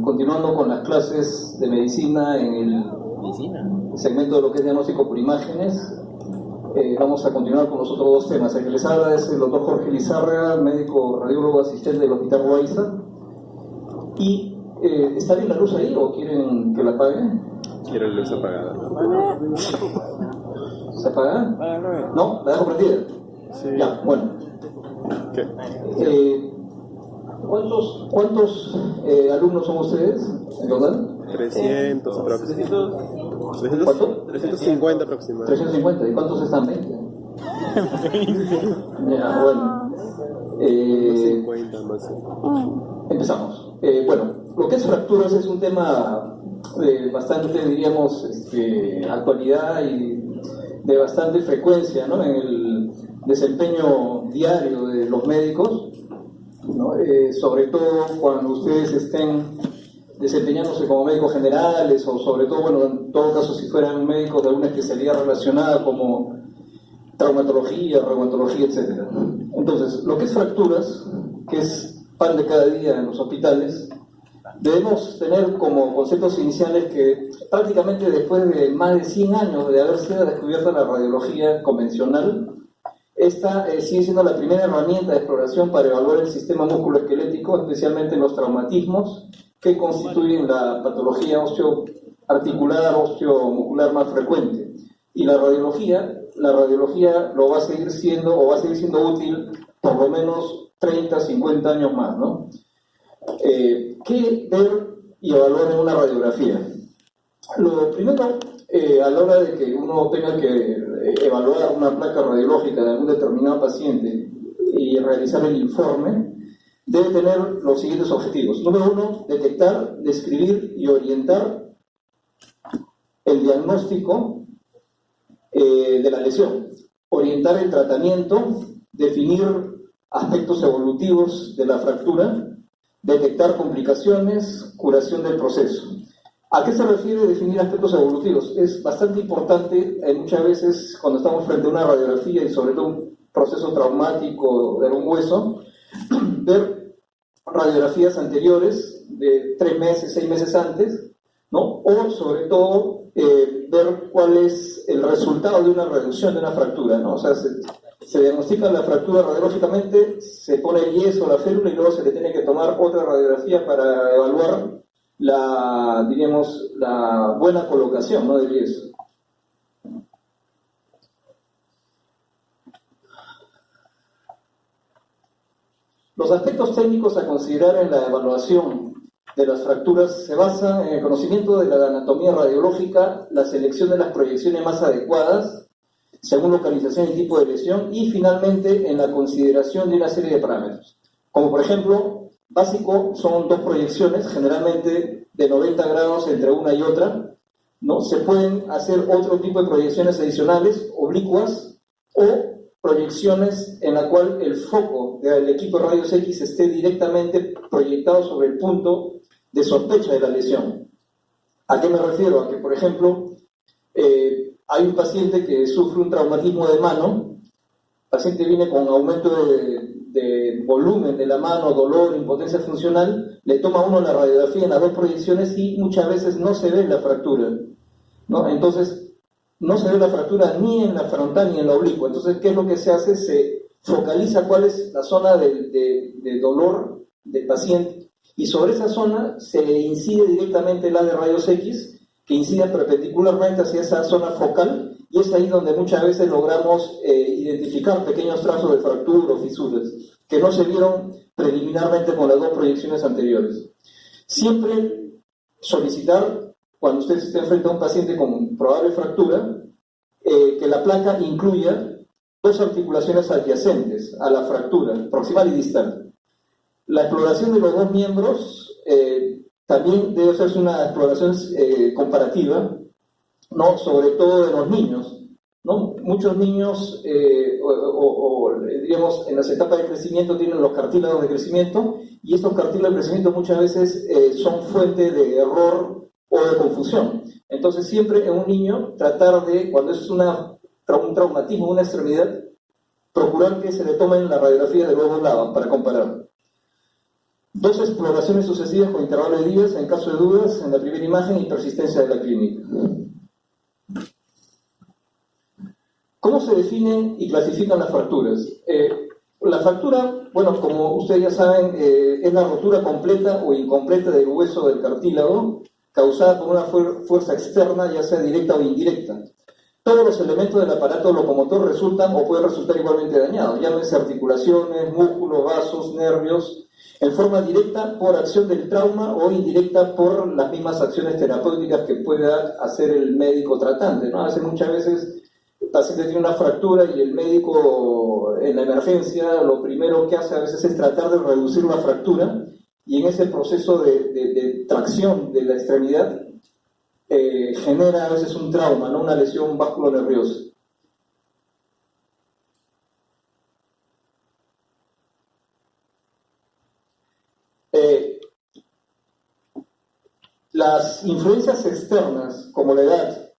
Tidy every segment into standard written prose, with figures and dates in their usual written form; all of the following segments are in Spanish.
Continuando con las clases de medicina en el segmento de lo que es diagnóstico por imágenes, vamos a continuar con los otros dos temas. El que les habla es el doctor Jorge Lizárraga, médico radiólogo asistente del Hospital Loaiza. Y ¿está bien la luz ahí o quieren que la apague? Quiero la luz apagada. ¿Se apaga? ¿No? ¿La dejo prendida? Sí. Ya, bueno. ¿Qué? ¿Cuántos alumnos son ustedes en total? 300 aproximadamente. ¿Cuánto? 350 aproximadamente. 350. ¿Y cuántos están? 20. Ya, bueno. 50 más. Empezamos. Bueno, lo que es fracturas es un tema de bastante, diríamos, actualidad y de bastante frecuencia, ¿no?, en el desempeño diario de los médicos, ¿no? Sobre todo cuando ustedes estén desempeñándose como médicos generales o sobre todo, bueno, en todo caso si fueran médicos de alguna especialidad relacionada como traumatología, reumatología, etc. Entonces, lo que es fracturas, que es pan de cada día en los hospitales, debemos tener como conceptos iniciales que prácticamente después de más de 100 años de haber sido descubierta la radiología convencional, esta sigue siendo la primera herramienta de exploración para evaluar el sistema musculoesquelético, especialmente en los traumatismos que constituyen la patología osteoarticular, osteomuscular más frecuente. Y la radiología lo va a seguir siendo, o va a seguir siendo útil por lo menos 30, 50 años más, ¿no? ¿Qué ver y evaluar en una radiografía? Lo primero, a la hora de que uno tenga que evaluar una placa radiológica de algún determinado paciente y realizar el informe, debe tener los siguientes objetivos. Número uno, detectar, describir y orientar el diagnóstico de la lesión, orientar el tratamiento, definir aspectos evolutivos de la fractura, detectar complicaciones, curación del proceso. ¿A qué se refiere definir aspectos evolutivos? Es bastante importante muchas veces cuando estamos frente a una radiografía y sobre todo un proceso traumático de un hueso, ver radiografías anteriores de 3 meses, 6 meses antes, ¿no? O sobre todo ver cuál es el resultado de una reducción de una fractura, ¿no? O sea, se diagnostica la fractura radiológicamente, se pone el yeso, la férula, y luego se le tiene que tomar otra radiografía para evaluar la buena colocación, ¿no?, del yeso. Los aspectos técnicos a considerar en la evaluación de las fracturas se basan en el conocimiento de la anatomía radiológica, la selección de las proyecciones más adecuadas según localización y tipo de lesión, y finalmente en la consideración de una serie de parámetros, como por ejemplo, básico son 2 proyecciones, generalmente de 90 grados entre una y otra, ¿no? Se pueden hacer otro tipo de proyecciones adicionales, oblicuas, o proyecciones en la cual el foco del equipo de rayos X esté directamente proyectado sobre el punto de sospecha de la lesión. ¿A qué me refiero? A que, por ejemplo, hay un paciente que sufre un traumatismo de mano, el paciente viene con aumento de volumen de la mano, dolor, impotencia funcional, le toma uno la radiografía en las 2 proyecciones y muchas veces no se ve la fractura, ¿no? Entonces, no se ve la fractura ni en la frontal ni en la oblicua. Entonces, ¿qué es lo que se hace? Se focaliza cuál es la zona de dolor del paciente y sobre esa zona se incide directamente la de rayos X, que incide perpendicularmente hacia esa zona focal, y es ahí donde muchas veces logramos identificar pequeños trazos de fractura o fisuras que no se vieron preliminarmente con las 2 proyecciones anteriores. Siempre solicitar, cuando usted esté frente a un paciente con probable fractura, que la placa incluya 2 articulaciones adyacentes a la fractura, proximal y distal. La exploración de los 2 miembros también debe hacerse una exploración comparativa, ¿no?, sobre todo de los niños, ¿no? Muchos niños, diríamos, en las etapas de crecimiento tienen los cartílagos de crecimiento, y estos cartílagos de crecimiento muchas veces son fuente de error o de confusión. Entonces, siempre en un niño tratar de, cuando es un traumatismo, una extremidad, procurar que se le tomen la radiografía de los 2 lados para comparar. 2 exploraciones sucesivas con intervalo de días, en caso de dudas, en la primera imagen y persistencia de la clínica. ¿Cómo se definen y clasifican las fracturas? La fractura, bueno, como ustedes ya saben, es la rotura completa o incompleta del hueso del cartílago causada por una fuerza externa, ya sea directa o indirecta. Todos los elementos del aparato locomotor resultan o pueden resultar igualmente dañados, llámese articulaciones, músculos, vasos, nervios, en forma directa por acción del trauma o indirecta por las mismas acciones terapéuticas que pueda hacer el médico tratante, ¿no? Hace muchas veces el paciente tiene una fractura y el médico en la emergencia lo primero que hace a veces es tratar de reducir la fractura y en ese proceso de tracción de la extremidad genera a veces un trauma, ¿no? Una lesión vasculonerviosa. Las influencias externas, como la edad,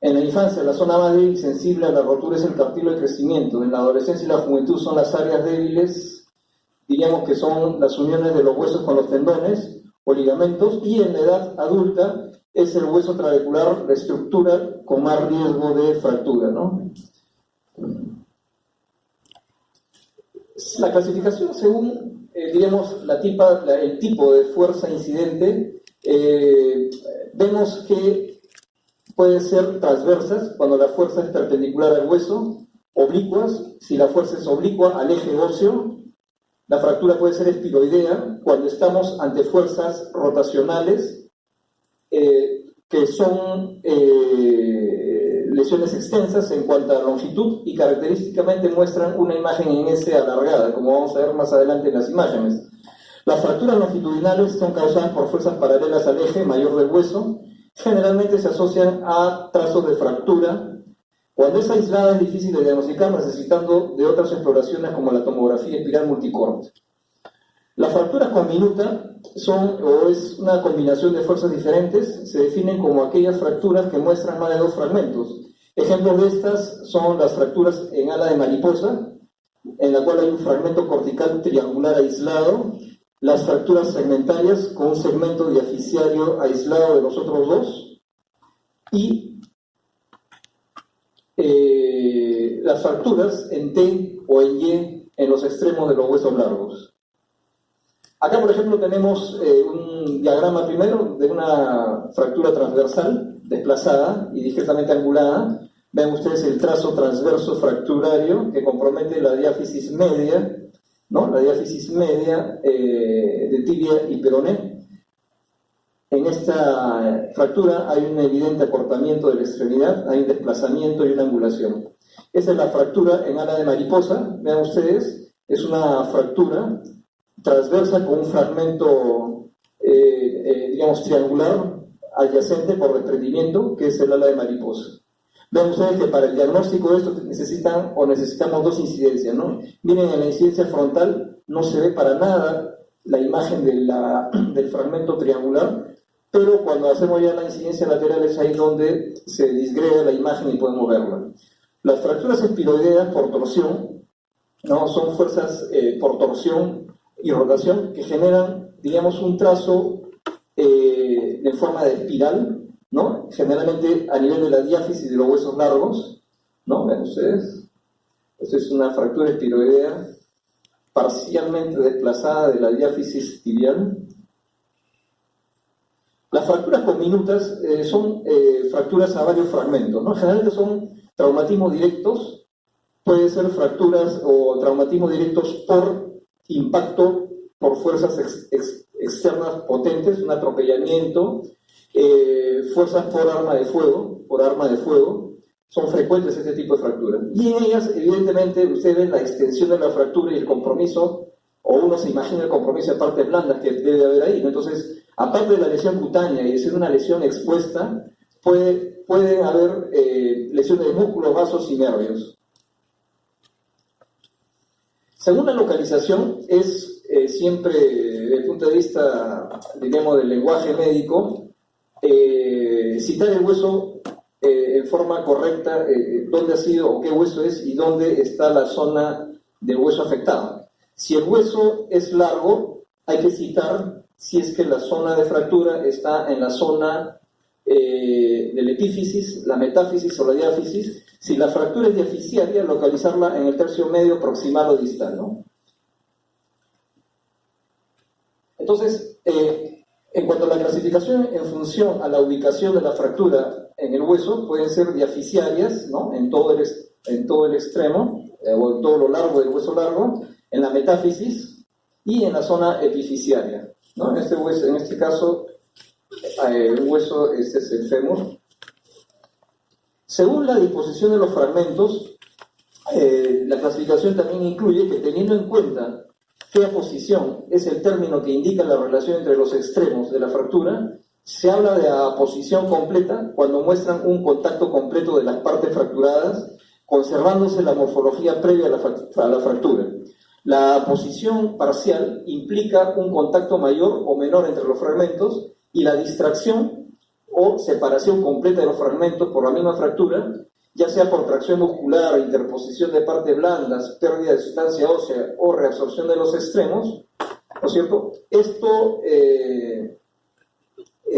en la infancia, la zona más débil y sensible a la rotura es el cartílago de crecimiento. En la adolescencia y la juventud son las áreas débiles, diríamos que son las uniones de los huesos con los tendones o ligamentos, y en la edad adulta es el hueso trabecular, la estructura con más riesgo de fractura, ¿no? La clasificación según, diríamos, el tipo de fuerza incidente, vemos que pueden ser transversas cuando la fuerza es perpendicular al hueso, oblicuas, si la fuerza es oblicua al eje óseo. La fractura puede ser espiroidea cuando estamos ante fuerzas rotacionales, que son lesiones extensas en cuanto a longitud y característicamente muestran una imagen en S alargada, como vamos a ver más adelante en las imágenes. Las fracturas longitudinales son causadas por fuerzas paralelas al eje mayor del hueso. Generalmente se asocian a trazos de fractura. Cuando es aislada es difícil de diagnosticar, necesitando de otras exploraciones como la tomografía espiral multicorte. Las fracturas conminuta es una combinación de fuerzas diferentes, se definen como aquellas fracturas que muestran más de 2 fragmentos. Ejemplos de estas son las fracturas en ala de mariposa, en la cual hay un fragmento cortical triangular aislado, las fracturas segmentarias con un segmento diaficiario aislado de los otros 2, y las fracturas en T o en Y en los extremos de los huesos largos. Acá, por ejemplo, tenemos un diagrama primero de una fractura transversal desplazada y discretamente angulada. Ven ustedes el trazo transverso fracturario que compromete la diáfisis media, ¿no? La diáfisis media de tibia y peroné. En esta fractura hay un evidente acortamiento de la extremidad, hay un desplazamiento y una angulación. Esa es la fractura en ala de mariposa. Vean ustedes, es una fractura transversa con un fragmento, digamos, triangular adyacente por desprendimiento, que es el ala de mariposa. Ven ustedes que para el diagnóstico de esto necesitamos 2 incidencias, ¿no? Miren, en la incidencia frontal no se ve para nada la imagen del fragmento triangular, pero cuando hacemos ya la incidencia lateral es ahí donde se disgrega la imagen y podemos verla. Las fracturas espiroideas por torsión, ¿no? Son fuerzas por torsión y rotación que generan, digamos, un trazo en forma de espiral, ¿no? Generalmente a nivel de la diáfisis de los huesos largos, ¿no? Ven ustedes, esto es una fractura espiroidea parcialmente desplazada de la diáfisis tibial. Las fracturas conminutas son fracturas a varios fragmentos, ¿no? Generalmente son traumatismos directos, pueden ser fracturas o traumatismos directos por impacto, por fuerzas externas potentes, un atropellamiento, fuerzas por arma de fuego, son frecuentes este tipo de fracturas. Y en ellas, evidentemente, ustedes ven la extensión de la fractura y el compromiso, o uno se imagina el compromiso de partes blandas que debe haber ahí, ¿no? Entonces, aparte de la lesión cutánea y de ser una lesión expuesta, pueden haber lesiones de músculos, vasos y nervios. Según la localización, es siempre, desde el punto de vista, digamos, del lenguaje médico, citar el hueso en forma correcta, dónde ha sido o qué hueso es y dónde está la zona del hueso afectado. Si el hueso es largo, hay que citar si es que la zona de fractura está en la zona del epífisis, la metáfisis o la diáfisis. Si la fractura es diaficiaria, localizarla en el tercio medio proximal o distal, ¿no? Entonces, en cuanto a la clasificación en función a la ubicación de la fractura en el hueso, pueden ser diaficiarias, ¿no? En todo el extremo, o en todo lo largo del hueso largo, en la metáfisis y en la zona epifisiaria, ¿no? En este caso, el hueso, este es el fémur. Según la disposición de los fragmentos, la clasificación también incluye que, teniendo en cuenta que aposición es el término que indica la relación entre los extremos de la fractura, se habla de aposición completa cuando muestran un contacto completo de las partes fracturadas, conservándose la morfología previa a la fractura. La aposición parcial implica un contacto mayor o menor entre los fragmentos, y la distracción o separación completa de los fragmentos por la misma fractura, ya sea por tracción muscular, interposición de partes blandas, pérdida de sustancia ósea o reabsorción de los extremos, ¿no es cierto? Esto,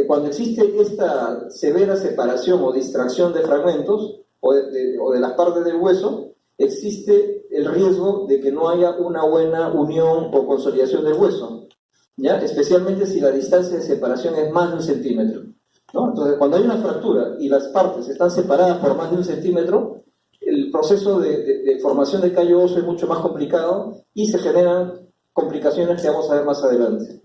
cuando existe esta severa separación o distracción de fragmentos o de las partes del hueso, existe el riesgo de que no haya una buena unión o consolidación del hueso, ¿ya? Especialmente si la distancia de separación es más de 1 centímetro, ¿no? Entonces, cuando hay una fractura y las partes están separadas por más de 1 centímetro, el proceso de formación de callo óseo es mucho más complicado y se generan complicaciones que vamos a ver más adelante.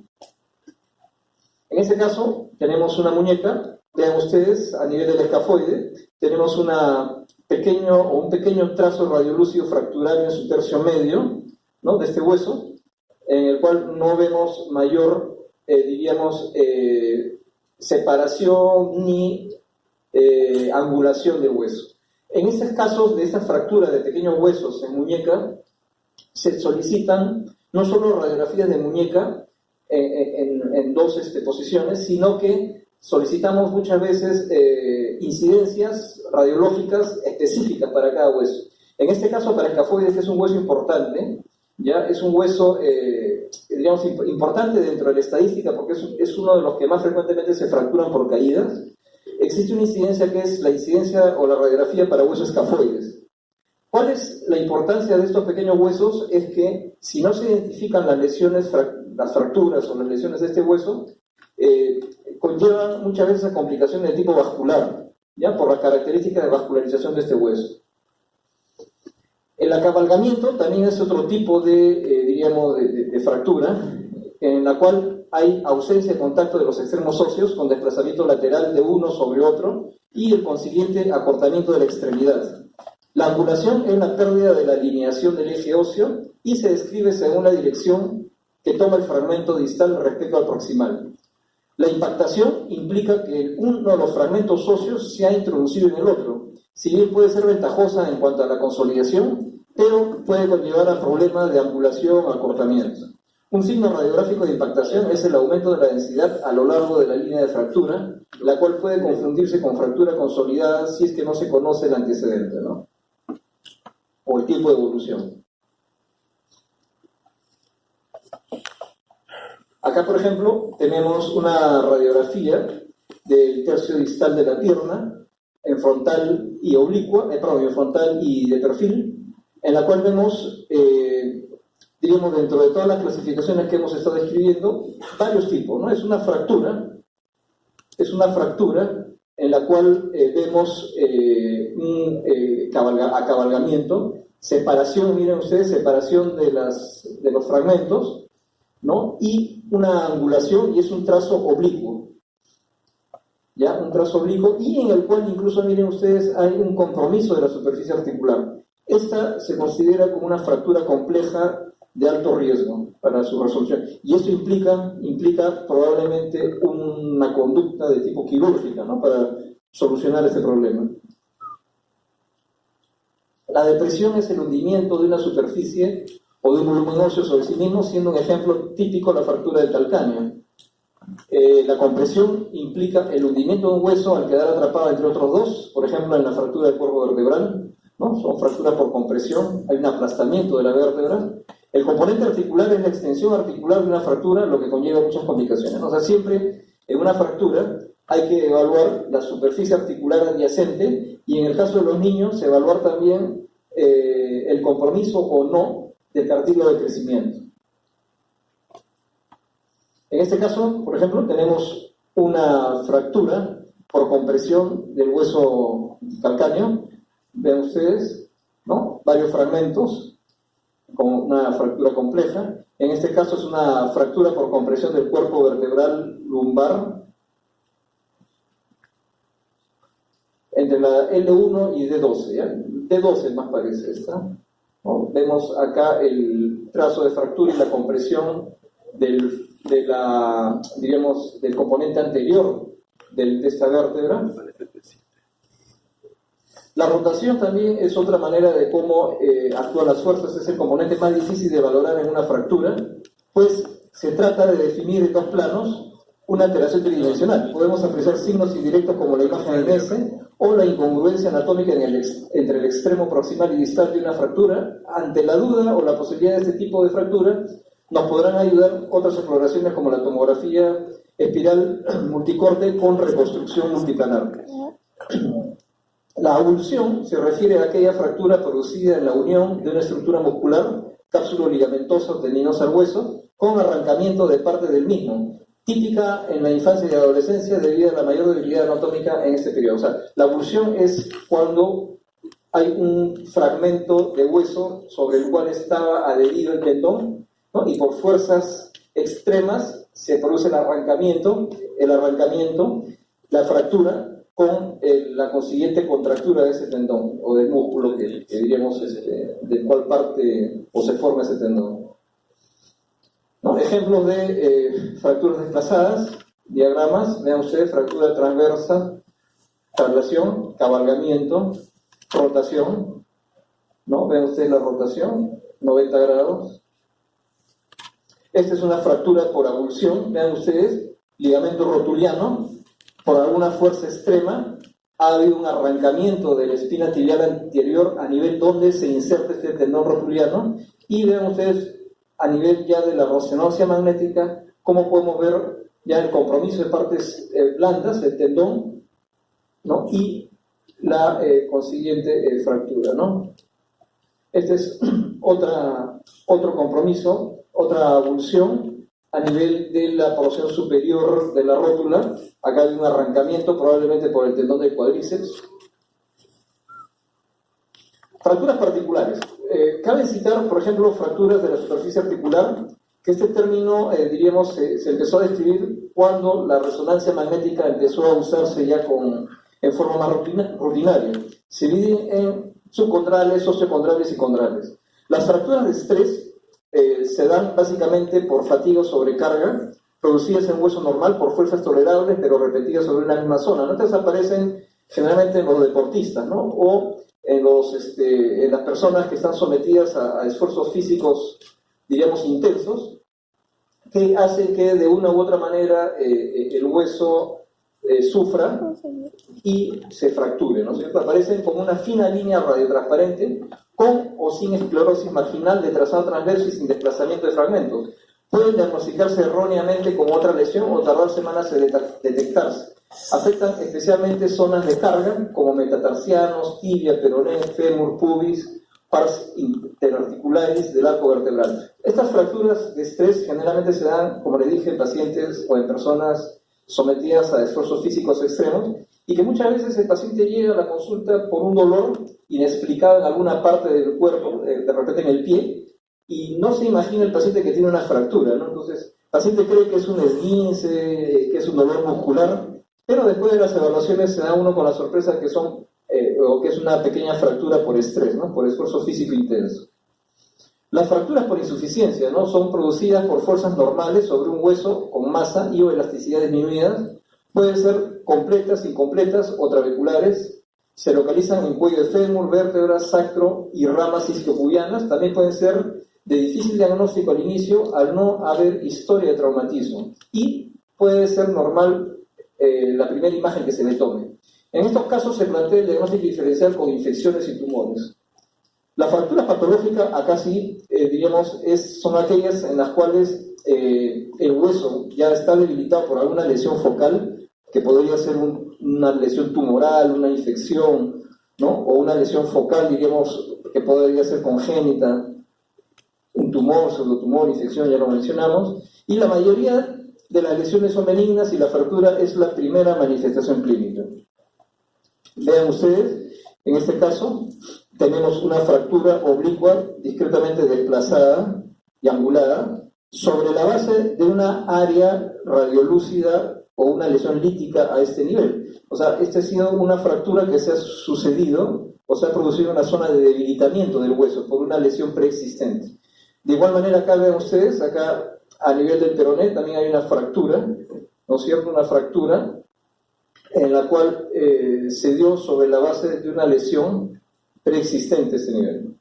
En este caso, tenemos una muñeca. Vean ustedes, a nivel del escafoide, tenemos un pequeño trazo radiolúcido fracturario en su tercio medio, ¿no? De este hueso, en el cual no vemos mayor, separación ni angulación del hueso. En estos casos de estas fracturas de pequeños huesos en muñeca, se solicitan no solo radiografías de muñeca en dos posiciones, sino que solicitamos muchas veces incidencias radiológicas específicas para cada hueso. En este caso, para escafoides, que es un hueso importante, ya es un hueso, digamos, importante dentro de la estadística, porque es uno de los que más frecuentemente se fracturan por caídas. Existe una incidencia que es la incidencia o la radiografía para huesos escafoides. ¿Cuál es la importancia de estos pequeños huesos? Es que si no se identifican las lesiones, las fracturas o las lesiones de este hueso, conllevan muchas veces a complicaciones de tipo vascular, ¿ya? Por las características de vascularización de este hueso. El acabalgamiento también es otro tipo de fractura, en la cual hay ausencia de contacto de los extremos óseos con desplazamiento lateral de uno sobre otro y el consiguiente acortamiento de la extremidad. La angulación es la pérdida de la alineación del eje óseo y se describe según la dirección que toma el fragmento distal respecto al proximal. La impactación implica que uno de los fragmentos óseos se ha introducido en el otro. Si bien puede ser ventajosa en cuanto a la consolidación, pero puede conllevar a problemas de angulación o acortamiento. Un signo radiográfico de impactación es el aumento de la densidad a lo largo de la línea de fractura, la cual puede confundirse con fractura consolidada si es que no se conoce el antecedente, ¿no? O el tiempo de evolución. Acá, por ejemplo, tenemos una radiografía del tercio distal de la pierna, en frontal y oblicua, en frontal y de perfil, en la cual vemos, digamos, dentro de todas las clasificaciones que hemos estado describiendo, varios tipos, ¿no? Es una fractura en la cual vemos un acabalgamiento, separación, miren ustedes, separación de los fragmentos, ¿no? Y una angulación, y es un trazo oblicuo. ¿Ya? Un trazo oblicuo, y en el cual incluso, miren ustedes, hay un compromiso de la superficie articular. Esta se considera como una fractura compleja de alto riesgo para su resolución. Y esto implica probablemente una conducta de tipo quirúrgica, ¿no? Para solucionar este problema. La depresión es el hundimiento de una superficie o de un volumen óseo sobre sí mismo, siendo un ejemplo típico la fractura del calcáneo. La compresión implica el hundimiento de un hueso al quedar atrapado entre otros dos, por ejemplo en la fractura del cuerpo vertebral, ¿no? Son fracturas por compresión, hay un aplastamiento de la vértebra. El componente articular es la extensión articular de una fractura, lo que conlleva muchas complicaciones. O sea, siempre en una fractura hay que evaluar la superficie articular adyacente y en el caso de los niños, evaluar también el compromiso o no del cartílago de crecimiento. En este caso, por ejemplo, tenemos una fractura por compresión del hueso calcáneo. Ven ustedes, ¿no? Varios fragmentos con una fractura compleja. En este caso es una fractura por compresión del cuerpo vertebral lumbar entre la L1 y D12, ¿ya? D12 más parece esta, ¿no? Vemos acá el trazo de fractura y la compresión del componente anterior de esta vértebra. La rotación también es otra manera de cómo actúan las fuerzas, es el componente más difícil de valorar en una fractura, pues se trata de definir en dos planos una alteración tridimensional. Podemos apreciar signos indirectos como la imagen en S o la incongruencia anatómica entre el extremo proximal y distal de una fractura. Ante la duda o la posibilidad de este tipo de fractura, nos podrán ayudar otras exploraciones como la tomografía espiral multicorte con reconstrucción multiplanar. La avulsión se refiere a aquella fractura producida en la unión de una estructura muscular, cápsulo ligamentosa o tendinosa al hueso, con arrancamiento de parte del mismo, típica en la infancia y la adolescencia debido a la mayor debilidad anatómica en este periodo. O sea, la avulsión es cuando hay un fragmento de hueso sobre el cual estaba adherido el tendón, ¿no? Y por fuerzas extremas se produce el arrancamiento, la fractura, con la consiguiente contractura de ese tendón o del músculo que diríamos de cuál parte o se forma ese tendón. ¿No? Ejemplos de fracturas desplazadas, diagramas, vean ustedes, fractura transversa, traslación, cabalgamiento, rotación, ¿no? Vean ustedes la rotación, 90 grados. Esta es una fractura por avulsión, vean ustedes, ligamento rotuliano, por alguna fuerza extrema, ha habido un arrancamiento de la espina tibial anterior a nivel donde se inserta este tendón rotuliano, y vean ustedes a nivel ya de la resonancia magnética cómo podemos ver ya el compromiso de partes blandas del tendón, ¿no? Y la consiguiente fractura, ¿no? Este es otro compromiso, otra avulsión a nivel de la porción superior de la rótula. Acá hay un arrancamiento probablemente por el tendón del cuádriceps. Fracturas particulares. Cabe citar, por ejemplo, fracturas de la superficie articular, que este término, diríamos, se empezó a describir cuando la resonancia magnética empezó a usarse ya en forma más rutinaria. Se dividen en subcondrales, sociocondrales y condrales. Las fracturas de estrés se dan básicamente por fatiga o sobrecarga, producidas en hueso normal por fuerzas tolerables, pero repetidas sobre una misma zona, ¿no? Estas aparecen generalmente en los deportistas, ¿no? O en las personas que están sometidas a esfuerzos físicos, diríamos, intensos, que hacen que de una u otra manera el hueso sufra y se fracture, ¿no es cierto? Aparecen como una fina línea radiotransparente con o sin esclerosis marginal de trazado transverso y sin desplazamiento de fragmentos. Pueden diagnosticarse erróneamente como otra lesión o tardar semanas en detectarse. Afectan especialmente zonas de carga como metatarsianos, tibia, peroné, fémur, pubis, pars interarticularis del arco vertebral. Estas fracturas de estrés generalmente se dan, como le dije, en pacientes o en personas sometidas a esfuerzos físicos extremos, y que muchas veces el paciente llega a la consulta por un dolor inexplicado en alguna parte del cuerpo, de repente en el pie, y no se imagina el paciente que tiene una fractura, ¿no? Entonces, el paciente cree que es un esguince, que es un dolor muscular, pero después de las evaluaciones se da uno con la sorpresa que que es una pequeña fractura por estrés, ¿no? Por esfuerzo físico intenso. Las fracturas por insuficiencia, ¿no? Son producidas por fuerzas normales sobre un hueso con masa y o elasticidad disminuidas. Pueden ser completas, incompletas o trabeculares. Se localizan en cuello de fémur, vértebras, sacro y ramas isquiopubianas. También pueden ser de difícil diagnóstico al inicio al no haber historia de traumatismo. Y puede ser normal la primera imagen que se le tome. En estos casos se plantea el diagnóstico diferencial con infecciones y tumores. La fractura patológica, acá sí, diríamos, son aquellas en las cuales el hueso ya está debilitado por alguna lesión focal, que podría ser una lesión tumoral, una infección, ¿no? O una lesión focal, diríamos, que podría ser congénita, un tumor, pseudotumor, infección, ya lo mencionamos, y la mayoría de las lesiones son benignas y la fractura es la primera manifestación clínica. Vean ustedes, en este caso, tenemos una fractura oblicua discretamente desplazada y angulada sobre la base de una área radiolúcida o una lesión lítica a este nivel. O sea, esta ha sido una fractura que se ha sucedido o se ha producido en una zona de debilitamiento del hueso por una lesión preexistente. De igual manera, acá ven ustedes, acá a nivel del peroné también hay una fractura, ¿no es cierto? Una fractura en la cual se dio sobre la base de una lesión preexistente a este nivel.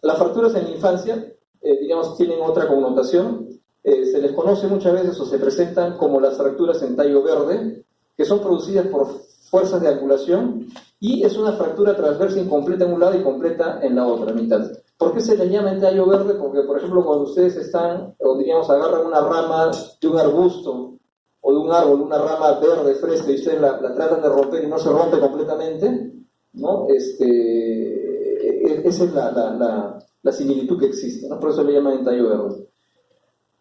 Las fracturas en la infancia, digamos, tienen otra connotación. Se les conoce muchas veces o se presentan como las fracturas en tallo verde, que son producidas por fuerzas de angulación, y es una fractura transversa incompleta en un lado y completa en la otra mitad. ¿Por qué se le llama en tallo verde? Porque, por ejemplo, cuando ustedes están, o diríamos, agarran una rama de un arbusto o de un árbol, una rama verde, fresca, y ustedes la tratan de romper y no se rompe completamente, ¿no? Esa es la similitud que existe, ¿no? Por eso le llaman en tallo verde.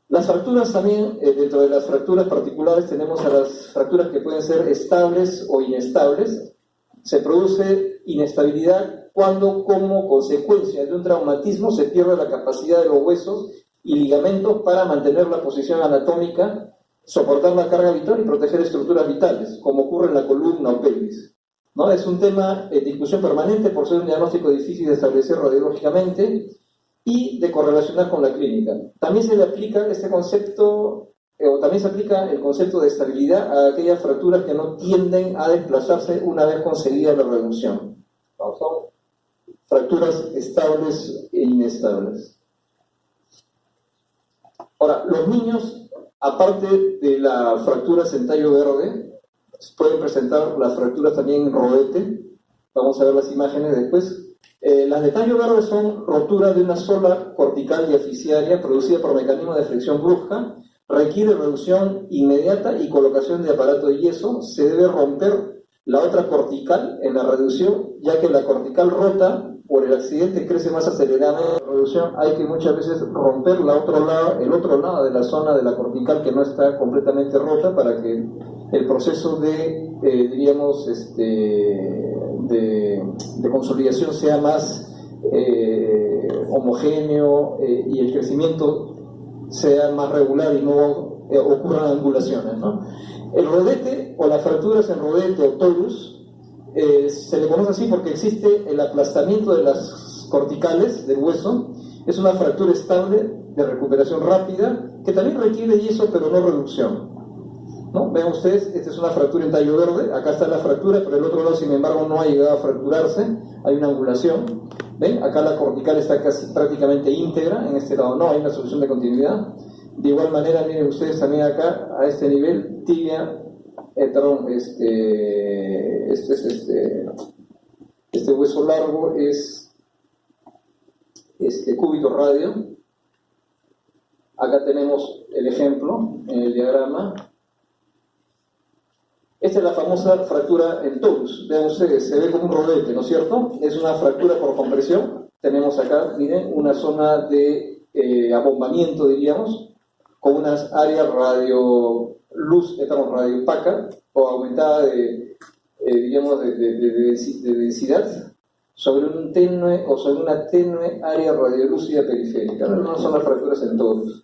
Las fracturas también, dentro de las fracturas particulares tenemos a las fracturas que pueden ser estables o inestables. Se produce inestabilidad cuando, como consecuencia de un traumatismo, se pierde la capacidad de los huesos y ligamentos para mantener la posición anatómica, soportar la carga vital y proteger estructuras vitales, como ocurre en la columna o pelvis, ¿no? Es un tema de discusión permanente por ser un diagnóstico difícil de establecer radiológicamente y de correlacionar con la clínica. También se le aplica este concepto, o también se aplica el concepto de estabilidad a aquellas fracturas que no tienden a desplazarse una vez conseguida la reducción. ¿No? Son fracturas estables e inestables. Ahora, los niños, aparte de las fracturas en tallo verde, pueden presentar las fracturas también en rodete. Vamos a ver las imágenes después. Las de tallo verde son roturas de una sola cortical diaficiaria producida por mecanismo de flexión brusca. Requiere reducción inmediata y colocación de aparato de yeso. Se debe romper la otra cortical en la reducción, ya que la cortical rota por el accidente crece más acelerada. En la reducción hay que muchas veces romper el otro lado de la zona de la cortical que no está completamente rota para que el proceso de, diríamos, de consolidación sea más homogéneo y el crecimiento sea más regular y no ocurran angulaciones, ¿no? El rodete o las fracturas en rodete o torus se le conoce así porque existe el aplastamiento de las corticales del hueso. Es una fractura estable de recuperación rápida que también requiere yeso pero no reducción, ¿no? Vean ustedes, esta es una fractura en tallo verde, acá está la fractura, pero el otro lado, sin embargo, no ha llegado a fracturarse, hay una angulación. ¿Ven? Acá la cortical está casi prácticamente íntegra, en este lado no, hay una solución de continuidad. De igual manera, miren ustedes también acá, a este nivel, tibia, este hueso largo es cúbito radio. Acá tenemos el ejemplo en el diagrama. Esta es la famosa fractura en torus. Vean ustedes, se ve como un rodete, ¿no es cierto? Es una fractura por compresión. Tenemos acá, miren, una zona de abombamiento, diríamos, con unas áreas radioluz, radiopaca, o aumentada de densidad, sobre un tenue o sobre una tenue área radiolúcida periférica. No son las fracturas en torus.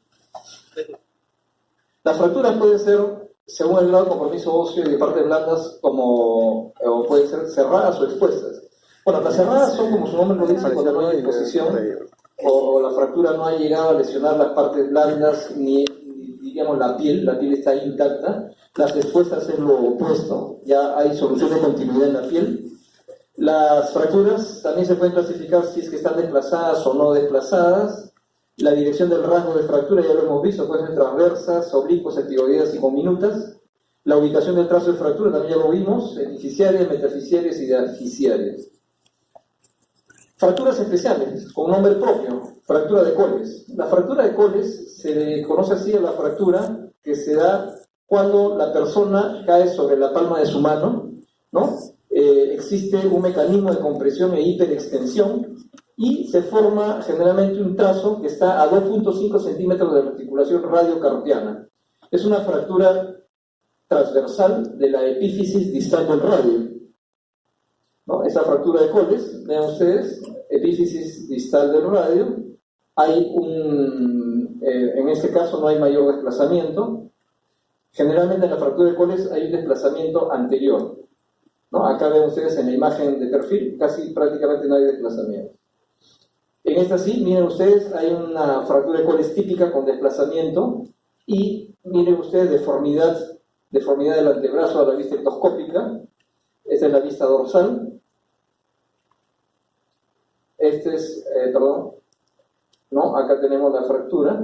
Las fracturas pueden ser, según el grado de compromiso óseo y de partes blandas, o pueden ser cerradas o expuestas. Bueno, las cerradas son, como su nombre lo dice, cuando no hay disposición o la fractura no ha llegado a lesionar las partes blandas ni digamos la piel está intacta. Las expuestas es lo opuesto, ya hay solución de continuidad en la piel. Las fracturas también se pueden clasificar si es que están desplazadas o no desplazadas. La dirección del rasgo de fractura ya lo hemos visto, pueden ser transversas, oblicuas, epigodias y conminutas. La ubicación del trazo de fractura también ya lo vimos, epifisiarias, metafisiarias y diafisiarias. Fracturas especiales, con nombre propio, fractura de Coles. La fractura de Coles se le conoce así a la fractura que se da cuando la persona cae sobre la palma de su mano, ¿no? Existe un mecanismo de compresión e hiperextensión y se forma generalmente un trazo que está a 2.5 centímetros de la articulación radiocarpiana. Es una fractura transversal de la epífisis distal del radio, ¿no? Esa fractura de Coles, vean ustedes, epífisis distal del radio, hay en este caso no hay mayor desplazamiento. Generalmente en la fractura de Coles hay un desplazamiento anterior, ¿no? Acá ven ustedes en la imagen de perfil, casi prácticamente no hay desplazamiento. En esta sí, miren ustedes, hay una fractura de Coles típica con desplazamiento y miren ustedes deformidad del antebrazo a la vista endoscópica. Esta es la vista dorsal. Acá tenemos la fractura.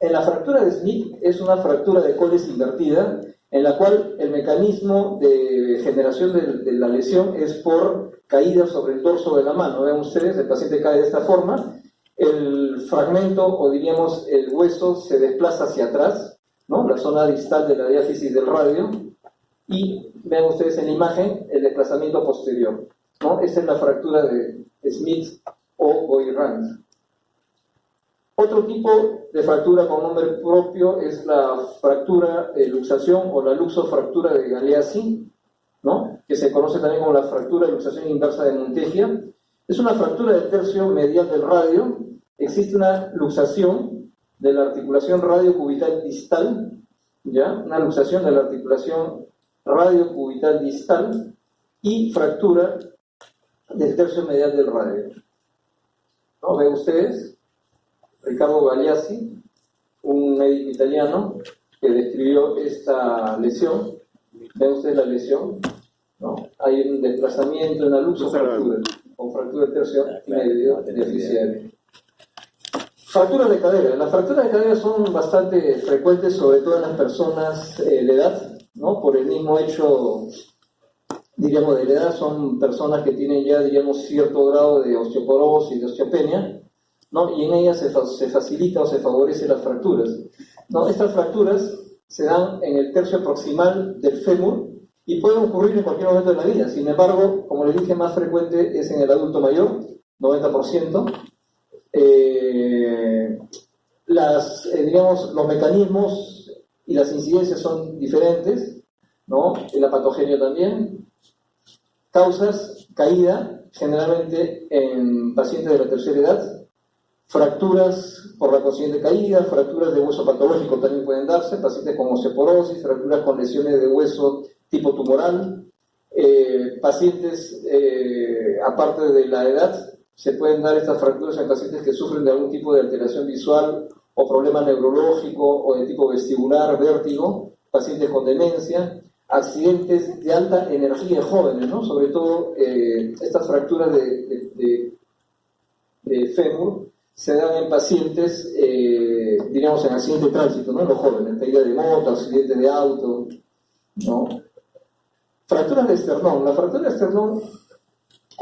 En la fractura de Smith es una fractura de Coles invertida, en la cual el mecanismo de generación de la lesión es por caída sobre el dorso de la mano. Vean ustedes, el paciente cae de esta forma, el fragmento, o diríamos el hueso, se desplaza hacia atrás, ¿no? La zona distal de la diáfisis del radio, y vean ustedes en la imagen el desplazamiento posterior, ¿no? Esa es la fractura de Smith o Boyrand. Otro tipo de fractura con nombre propio es la fractura de luxación o la luxofractura de Galeazzi, ¿no? Que se conoce también como la fractura de luxación inversa de Montegia. Es una fractura del tercio medial del radio. Existe una luxación de la articulación radiocubital distal, ¿ya? Una luxación de la articulación radiocubital distal y fractura del tercio medial del radio, ¿no? ¿Ven ustedes? Ricardo Galeazzi, un médico italiano que describió esta lesión. ¿Ven ustedes la lesión? ¿No? Hay un desplazamiento en la luxofractura o fractura del tercio medio deficiente. Fracturas de cadera. Las fracturas de cadera son bastante frecuentes, sobre todo en las personas de edad, ¿no? Por el mismo hecho, diríamos, de la edad. Son personas que tienen ya, diríamos, cierto grado de osteoporosis, de osteopenia, ¿no? Y en ellas se facilita o se favorece las fracturas, ¿no? Estas fracturas se dan en el tercio proximal del fémur y pueden ocurrir en cualquier momento de la vida. Sin embargo, como les dije, más frecuente es en el adulto mayor, 90%. Los mecanismos y las incidencias son diferentes, ¿no? La patogenia también. Causas: caída, generalmente en pacientes de la tercera edad. Fracturas por la consiguiente caída, fracturas de hueso patológico también pueden darse, pacientes con osteoporosis, fracturas con lesiones de hueso tipo tumoral, pacientes, aparte de la edad, se pueden dar estas fracturas en pacientes que sufren de algún tipo de alteración visual o problema neurológico o de tipo vestibular, vértigo, pacientes con demencia, accidentes de alta energía jóvenes, ¿no? Sobre todo estas fracturas de fémur se dan en pacientes, diríamos, en accidente de tránsito, ¿no? Los jóvenes, caída de moto, accidente de auto, ¿no? Fracturas de esternón. Las fracturas de esternón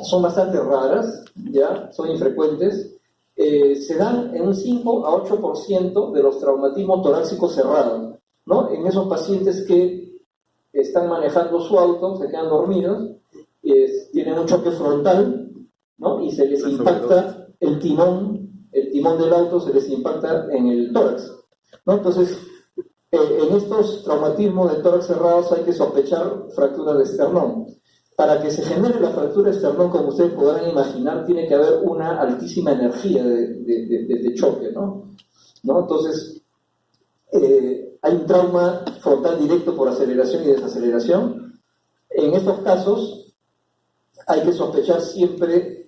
son bastante raras, ¿ya? Son infrecuentes. Se dan en un 5 a 8% de los traumatismos torácicos cerrados, ¿no? En esos pacientes que están manejando su auto, se quedan dormidos, tienen un choque frontal, ¿no? Y se les impacta el timón del auto, se les impacta en el tórax, ¿no? Entonces, en estos traumatismos de tórax cerrados hay que sospechar fractura de esternón. Para que se genere la fractura de esternón, como ustedes podrán imaginar, tiene que haber una altísima energía de choque, ¿no? Entonces, hay un trauma frontal directo por aceleración y desaceleración. En estos casos, hay que sospechar siempre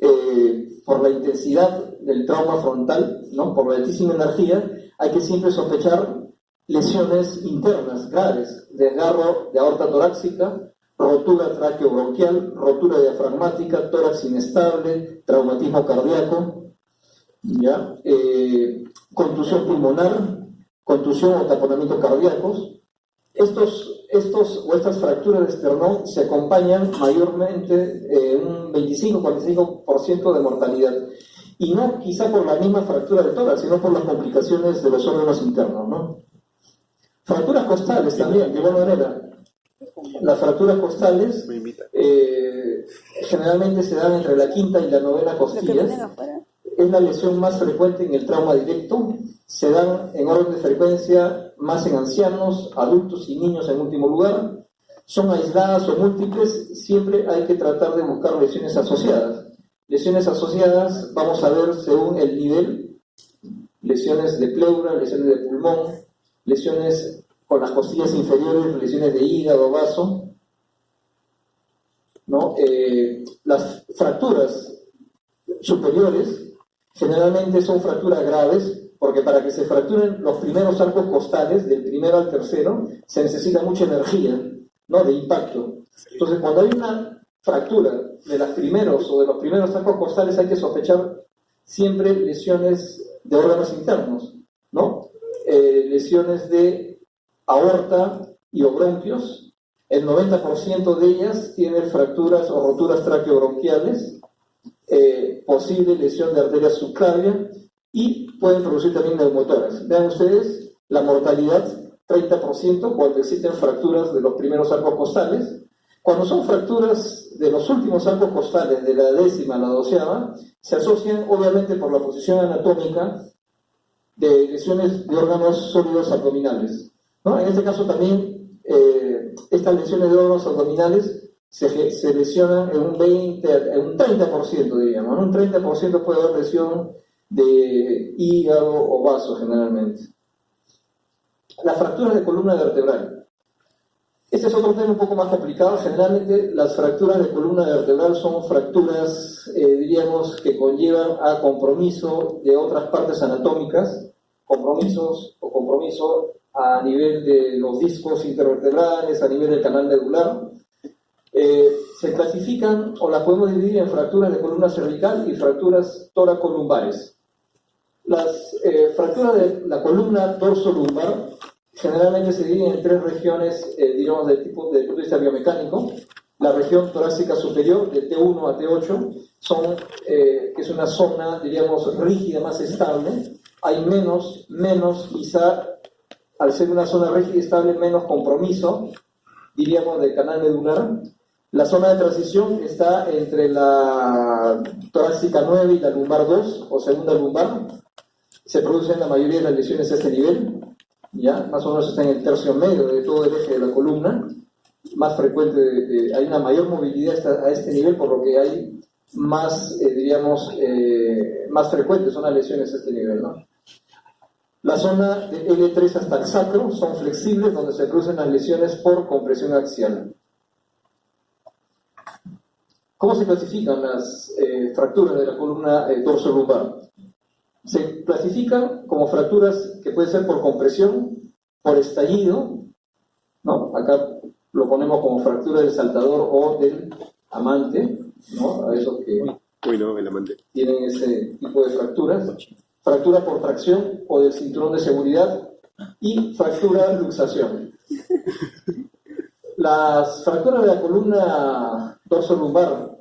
por la intensidad del trauma frontal, ¿no? Por la altísima energía, hay que siempre sospechar lesiones internas graves, desgarro de aorta torácica, rotura traqueobronquial, rotura diafragmática, tórax inestable, traumatismo cardíaco, ¿ya? Contusión pulmonar, contusión o taponamientos cardíacos, Estas fracturas de esternón se acompañan mayormente un 25-45% de mortalidad. Y no quizá por la misma fractura de tórax, sino por las complicaciones de los órganos internos, ¿no? Fracturas costales también, de igual manera. Las fracturas costales generalmente se dan entre la quinta y la novena costillas. Es la lesión más frecuente en el trauma directo. Se dan en orden de frecuencia más en ancianos, adultos y niños en último lugar. Son aisladas o múltiples. Siempre hay que tratar de buscar lesiones asociadas. Lesiones asociadas, vamos a ver según el nivel, lesiones de pleura, lesiones de pulmón, lesiones con las costillas inferiores, lesiones de hígado, vaso, ¿no? Las fracturas superiores generalmente son fracturas graves, porque para que se fracturen los primeros arcos costales, del primero al tercero, se necesita mucha energía, ¿no? De impacto. Entonces, cuando hay una fractura de los primeros arcos costales, hay que sospechar siempre lesiones de órganos internos, ¿no? Lesiones de aorta y o bronquios. El 90% de ellas tienen fracturas o roturas traqueobronquiales, posible lesión de arteria subclavia y pueden producir también neumotórax. Vean ustedes la mortalidad, 30% cuando existen fracturas de los primeros arcos costales. Cuando son fracturas de los últimos arcos costales, de la 10ª a la 12ª, se asocian obviamente por la posición anatómica de lesiones de órganos sólidos abdominales, ¿no? En este caso también estas lesiones de órganos abdominales se lesionan en un 30%, diríamos, ¿no? Un 30% puede haber lesión de hígado o vaso generalmente. Las fracturas de columna vertebral. Este es otro tema un poco más complicado. Generalmente las fracturas de columna vertebral son fracturas, diríamos, que conllevan a compromiso de otras partes anatómicas, compromiso a nivel de los discos intervertebrales, a nivel del canal medular. Se clasifican o las podemos dividir en fracturas de columna cervical y fracturas toracolumbares. Las fracturas de la columna dorsolumbar generalmente se dividen en 3 regiones, digamos, del punto de vista biomecánico. La región torácica superior, de T1 a T8, que es una zona, diríamos, rígida, más estable. Hay menos, quizá, al ser una zona rígida y estable, menos compromiso, diríamos, del canal medular. La zona de transición está entre la torácica 9 y la lumbar 2, o segunda lumbar. Se producen la mayoría de las lesiones a este nivel. ¿Ya? Más o menos está en el tercio medio de todo el eje de la columna, más frecuente, hay una mayor movilidad a este nivel, por lo que hay más, más frecuentes son las lesiones a este nivel, ¿no? La zona de L3 hasta el sacro son flexibles, donde se producen las lesiones por compresión axial. ¿Cómo se clasifican las fracturas de la columna dorsolumbar? Se clasifican como fracturas que pueden ser por compresión, por estallido, ¿no? Acá lo ponemos como fractura del saltador o del amante, ¿no? A esos que el amante tienen ese tipo de fracturas. Fractura por tracción o del cinturón de seguridad y fractura luxación. Las fracturas de la columna dorsolumbar,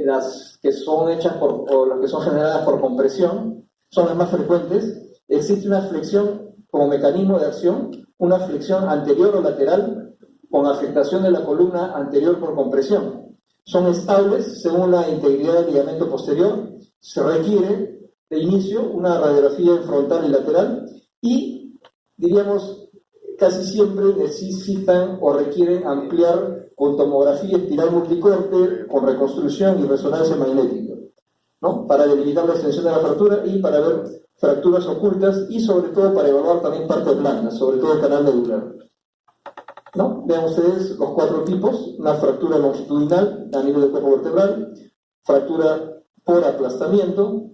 las que son hechas o las que son generadas por compresión, son las más frecuentes. Existe una flexión como mecanismo de acción, una flexión anterior o lateral con afectación de la columna anterior por compresión. Son estables según la integridad del ligamento posterior. Se requiere de inicio una radiografía en frontal y lateral y, diríamos, casi siempre necesitan o requieren ampliar con tomografía espiral multicorte, con reconstrucción y resonancia magnética, ¿no? Para delimitar la extensión de la fractura y para ver fracturas ocultas y sobre todo para evaluar también partes blandas, sobre todo el canal medular, ¿no? Vean ustedes los 4 tipos: una fractura longitudinal a nivel del cuerpo vertebral, fractura por aplastamiento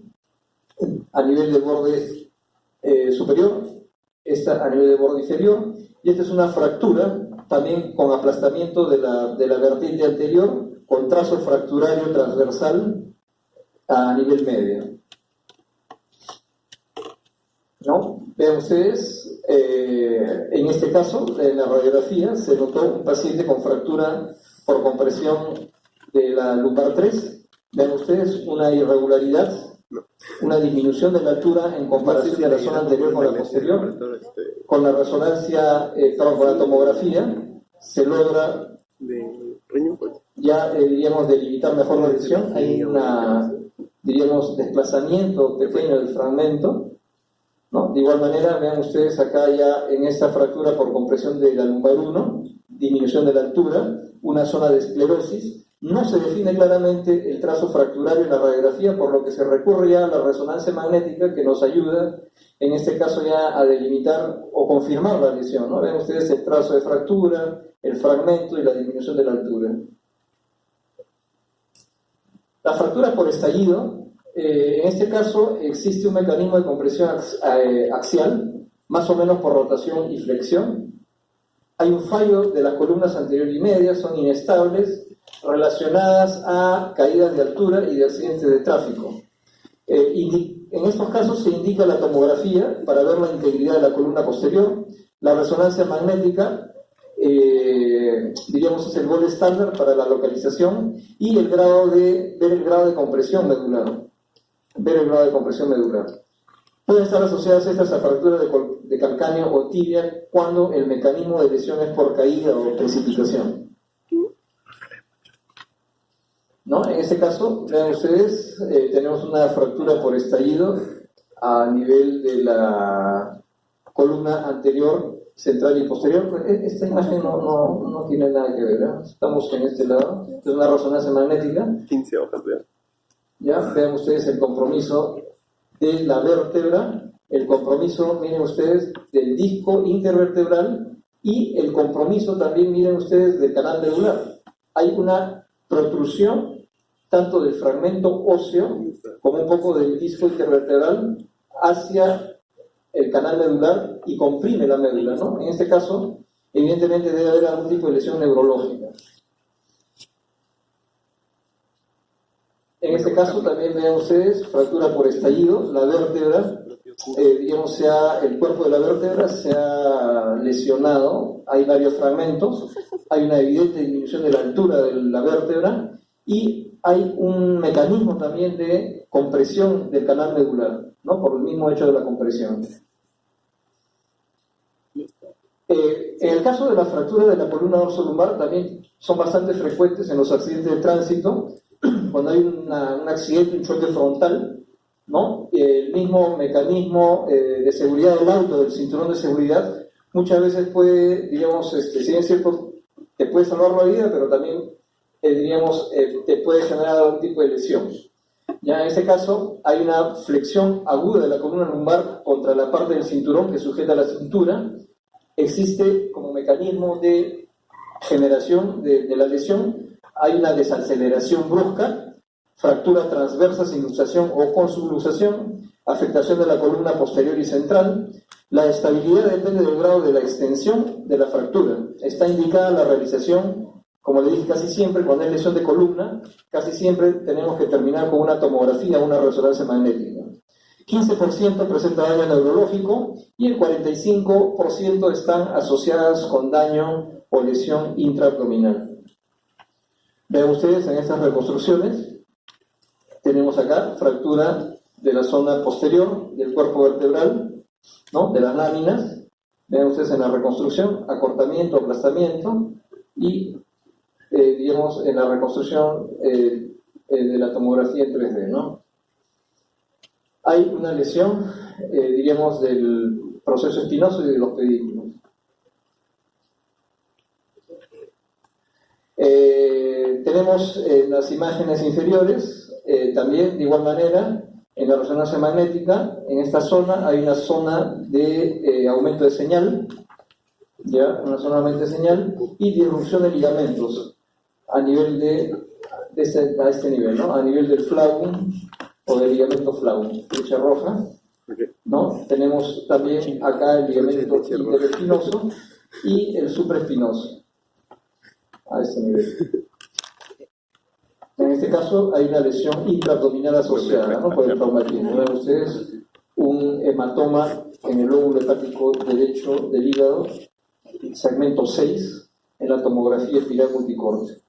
a nivel del borde superior, esta a nivel del borde inferior, y esta es una fractura también con aplastamiento de la vertiente anterior, con trazo fracturario transversal a nivel medio, ¿no? Vean ustedes, en este caso, en la radiografía, se notó un paciente con fractura por compresión de la lumbar 3. Vean ustedes una irregularidad, una disminución de la altura en comparación de la zona anterior con la posterior. Con la resonancia, con la tomografía, se logra ya, diríamos, delimitar mejor la lesión. Hay una, diríamos, desplazamiento pequeño del fragmento, ¿no? De igual manera, vean ustedes acá ya en esta fractura por compresión de la lumbar 1, disminución de la altura, una zona de esclerosis. No se define claramente el trazo fracturario en la radiografía, por lo que se recurre ya a la resonancia magnética, que nos ayuda, en este caso, ya a delimitar o confirmar la lesión, ¿no? Ven ustedes el trazo de fractura, el fragmento y la disminución de la altura. La fractura por estallido, en este caso existe un mecanismo de compresión axial, más o menos por rotación y flexión. Hay un fallo de las columnas anterior y media, son inestables, relacionadas a caídas de altura y de accidentes de tráfico. En estos casos se indica la tomografía para ver la integridad de la columna posterior. La resonancia magnética, diríamos, es el gol estándar para la localización, y ver el grado de compresión medular. Pueden estar asociadas estas a fracturas de calcáneo o tibia cuando el mecanismo de lesión es por caída o precipitación, ¿no? En este caso, vean ustedes, tenemos una fractura por estallido a nivel de la columna anterior, central y posterior. Esta imagen no tiene nada que ver, ¿eh? Estamos en este lado, es una resonancia magnética. 15 hojas, vean. Ya, vean ustedes el compromiso de la vértebra, el compromiso, miren ustedes, del disco intervertebral, y el compromiso también, miren ustedes, del canal medular. Hay una protrusión tanto del fragmento óseo como un poco del disco intervertebral hacia el canal medular y comprime la médula, ¿no? En este caso, evidentemente debe haber algún tipo de lesión neurológica. En este caso también vean ustedes fractura por estallido, la vértebra, digamos, el cuerpo de la vértebra se ha lesionado, hay varios fragmentos, hay una evidente disminución de la altura de la vértebra y hay un mecanismo también de compresión del canal medular, ¿no? Por el mismo hecho de la compresión. En el caso de la fractura de la columna dorsolumbar también son bastante frecuentes en los accidentes de tránsito. Cuando hay un accidente, un choque frontal, ¿no? El mismo mecanismo de seguridad del auto, del cinturón de seguridad, muchas veces puede, digamos, si bien es cierto, te puede salvar la vida, pero también, diríamos, te puede generar algún tipo de lesión. Ya en este caso hay una flexión aguda de la columna lumbar contra la parte del cinturón que sujeta la cintura. Existe como mecanismo de generación de la lesión, hay una desaceleración brusca, fractura transversa sin luxación o con subluxación, afectación de la columna posterior y central. La estabilidad depende del grado de la extensión de la fractura. Está indicada la realización, como le dije, casi siempre, cuando hay lesión de columna, casi siempre tenemos que terminar con una tomografía o una resonancia magnética. 15% presenta daño neurológico y el 45% están asociadas con daño o lesión intraabdominal. Vean ustedes en estas reconstrucciones, tenemos acá fractura de la zona posterior del cuerpo vertebral, ¿no? De las láminas. Vean ustedes en la reconstrucción, acortamiento, aplastamiento y, digamos, en la reconstrucción de la tomografía en 3D, ¿no? Hay una lesión, diríamos, del proceso espinoso y de los pedículos. Tenemos en las imágenes inferiores, también de igual manera, en la resonancia magnética, en esta zona hay una zona de aumento de señal, ¿ya? Una zona de aumento de señal y disrupción de ligamentos a nivel a este nivel, ¿no? A nivel del flavum o del ligamento flavum, flecha roja, ¿no? Tenemos también acá el ligamento interespinoso y el supraespinoso a este nivel. En este caso hay una lesión intraabdominal asociada, ¿no? Por el traumatismo. Ven ustedes un hematoma en el lóbulo hepático derecho del hígado, segmento 6, en la tomografía espiral multicorte.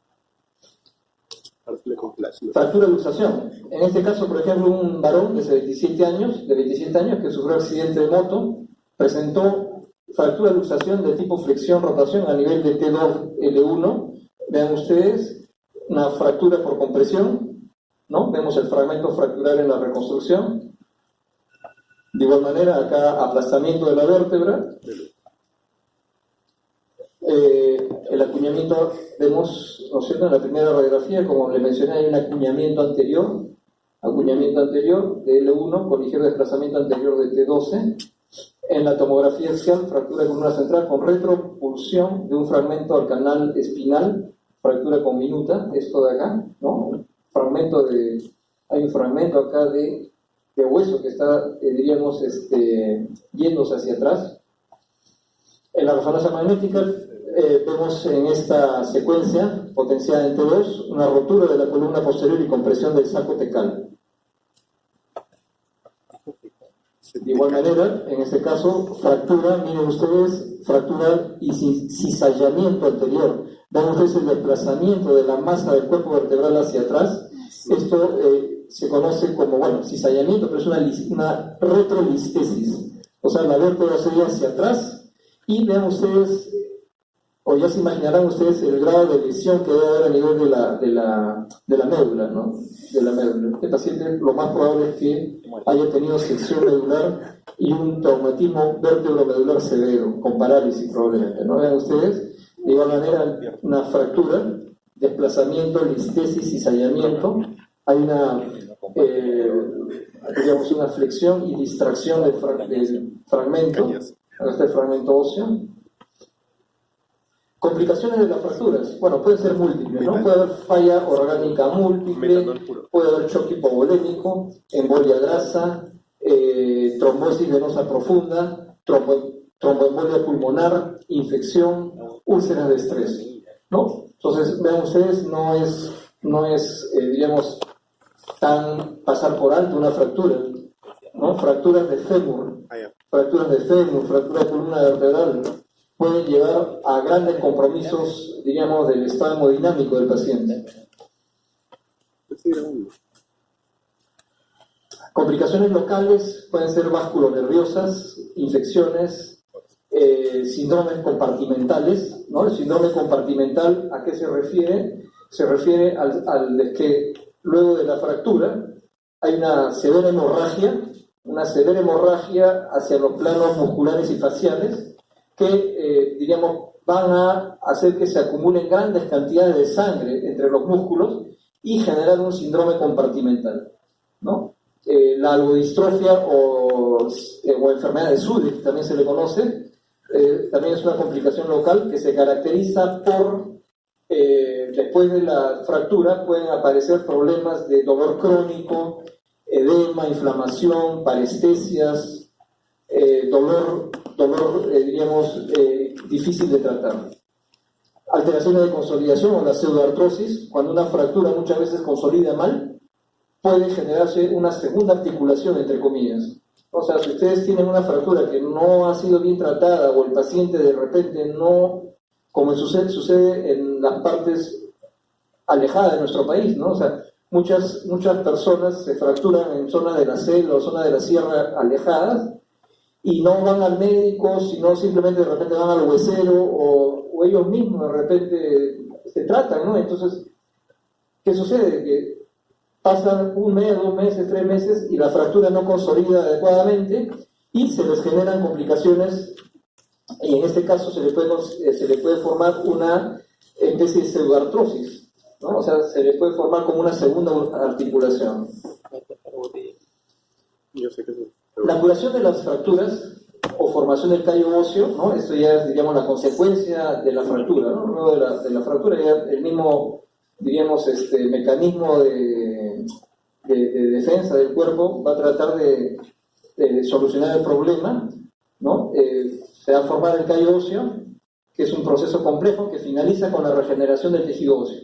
Fractura de luxación. En este caso, por ejemplo, un varón de 27 años que sufrió accidente de moto, presentó fractura de luxación de tipo flexión-rotación a nivel de T2L1. Vean ustedes, una fractura por compresión, ¿no? Vemos el fragmento fractural en la reconstrucción. De igual manera, acá aplastamiento de la vértebra. El acuñamiento, vemos, ¿no es cierto?, en la primera radiografía, como le mencioné, hay un acuñamiento anterior de L1 con ligero desplazamiento anterior de T12. En la tomografía axial, fractura de columna central con retropulsión de un fragmento al canal espinal, fractura con minuta, esto de acá, ¿no? Hay un fragmento acá de hueso que está, diríamos, yéndose hacia atrás. En la resonancia magnética vemos en esta secuencia, potenciada en T2, una rotura de la columna posterior y compresión del saco tecal. De igual manera, en este caso, fractura, miren ustedes, fractura y cizallamiento anterior. Ven ustedes el desplazamiento de la masa del cuerpo vertebral hacia atrás. Esto se conoce como, cizallamiento, pero es una retrolistesis. O sea, la vértebra se va hacia atrás y vean ustedes, o ya se imaginarán ustedes el grado de lesión que debe haber a nivel de la médula, ¿no? De la médula. Este paciente lo más probable es que haya tenido sección medular y un traumatismo vértebro-medular severo, con parálisis probablemente, ¿no? Vean ustedes, de igual manera, una fractura, desplazamiento, listesis, cizallamiento. Hay una flexión y distracción del fragmento, este fragmento óseo. Complicaciones de las fracturas, pueden ser múltiples, ¿no? Puede haber falla orgánica múltiple, puede haber choque hipovolémico, embolia grasa, trombosis venosa profunda, tromboembolia pulmonar, infección, úlceras de estrés, ¿no? Entonces, vean ustedes, no es diríamos, tan pasar por alto una fractura, ¿no? Fracturas de fémur, fractura de columna vertebral, pueden llevar a grandes compromisos, diríamos, del estado hemodinámico del paciente. Complicaciones locales pueden ser vasculonerviosas, infecciones, síndromes compartimentales, ¿no? El síndrome compartimental, ¿a qué se refiere? Se refiere al que luego de la fractura hay una severa hemorragia hacia los planos musculares y faciales, que, diríamos, van a hacer que se acumulen grandes cantidades de sangre entre los músculos y generar un síndrome compartimental, ¿no? La algodistrofia o enfermedad de Sudeck, también se le conoce, también es una complicación local que se caracteriza por, después de la fractura, pueden aparecer problemas de dolor crónico, edema, inflamación, parestesias, dolor diríamos, difícil de tratar. Alteraciones de consolidación o la pseudoartrosis, cuando una fractura muchas veces consolida mal, puede generarse una segunda articulación, entre comillas. O sea, si ustedes tienen una fractura que no ha sido bien tratada o el paciente de repente no, como sucede en las partes alejadas de nuestro país, ¿no? O sea, muchas personas se fracturan en zonas de la selva o zonas de la sierra alejadas y no van al médico, sino simplemente de repente van al huesero o ellos mismos de repente se tratan, ¿no? Entonces, ¿qué sucede? Que pasan un mes, 2 meses, 3 meses y la fractura no consolida adecuadamente y se les generan complicaciones, y en este caso se le puede formar una especie de pseudoartrosis, ¿no? O sea, se le puede formar como una segunda articulación. La curación de las fracturas o formación del callo óseo, ¿no? Esto ya es, diríamos, la consecuencia de la fractura, ¿no? Luego de la fractura ya el mismo, diríamos, mecanismo de defensa del cuerpo va a tratar de solucionar el problema, ¿no? Se va a formar el callo óseo, que es un proceso complejo que finaliza con la regeneración del tejido óseo,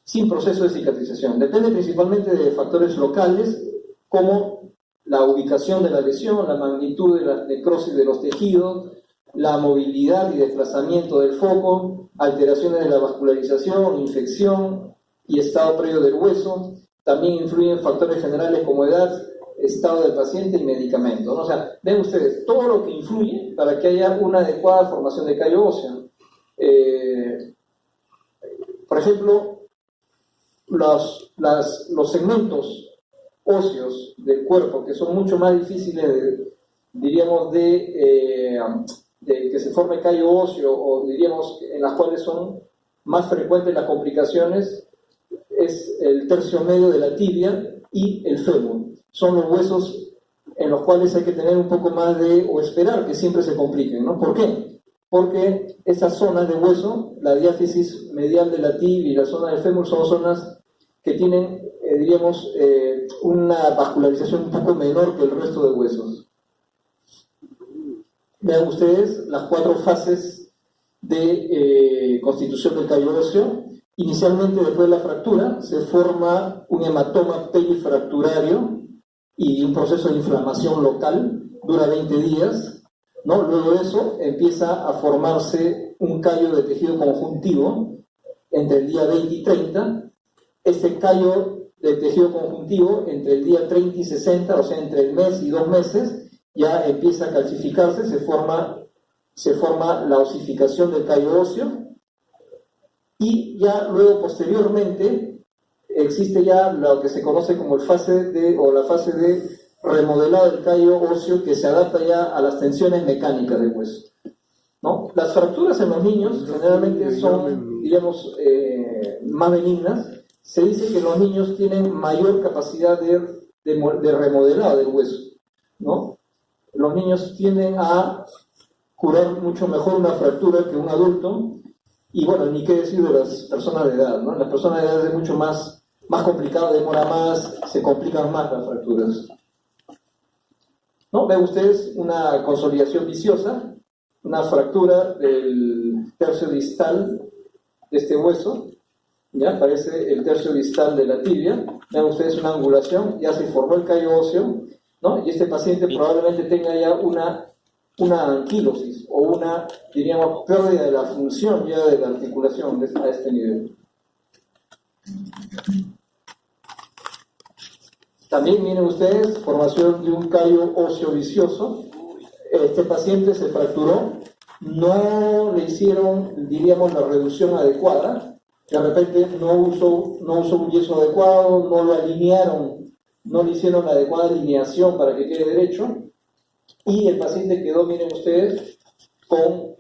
sin proceso de cicatrización. Depende principalmente de factores locales, como la ubicación de la lesión, la magnitud de la necrosis de los tejidos, la movilidad y desplazamiento del foco, alteraciones de la vascularización, infección y estado previo del hueso. También influyen factores generales como edad, estado del paciente y medicamentos, ¿no? O sea, ven ustedes todo lo que influye para que haya una adecuada formación de callo óseo. Por ejemplo, los segmentos óseos del cuerpo, que son mucho más difíciles, diríamos, de que se forme callo óseo, o diríamos en las cuales son más frecuentes las complicaciones, es el tercio medio de la tibia y el fémur. Son los huesos en los cuales hay que tener un poco más o esperar que siempre se compliquen, ¿no? ¿Por qué? Porque esas zonas de hueso, la diáfisis medial de la tibia y la zona del fémur, son zonas que tienen, diríamos, una vascularización un poco menor que el resto de huesos. Vean ustedes las 4 fases de constitución del callo óseo. Inicialmente, después de la fractura, se forma un hematoma perifracturario y un proceso de inflamación local, dura 20 días, ¿no? Luego de eso empieza a formarse un callo de tejido conjuntivo entre el día 20 y 30. Este callo de tejido conjuntivo entre el día 30 y 60, o sea, entre el mes y 2 meses, ya empieza a calcificarse, se forma la osificación del callo óseo, y ya luego posteriormente existe ya lo que se conoce como la fase de remodelado del callo óseo, que se adapta ya a las tensiones mecánicas del hueso, ¿no? Las fracturas en los niños generalmente son, digamos, más benignas. Se dice que los niños tienen mayor capacidad de remodelado del hueso, ¿no? Los niños tienden a curar mucho mejor una fractura que un adulto, y bueno, ni qué decir de las personas de edad, ¿no? Las personas de edad es mucho más complicado, demora más, se complican más las fracturas, ¿no? Ven ustedes una consolidación viciosa, una fractura del tercio distal de este hueso, ya parece el tercio distal de la tibia. Ven ustedes una angulación, ya se formó el callo óseo, ¿no? Y este paciente probablemente tenga ya una anquilosis o una, diríamos, pérdida de la función ya de la articulación a este nivel. También miren ustedes, formación de un callo óseo vicioso. Este paciente se fracturó, no le hicieron, diríamos, la reducción adecuada. De repente no usó un yeso adecuado, no lo alinearon, no le hicieron la adecuada alineación para que quede derecho, y el paciente quedó, miren ustedes, con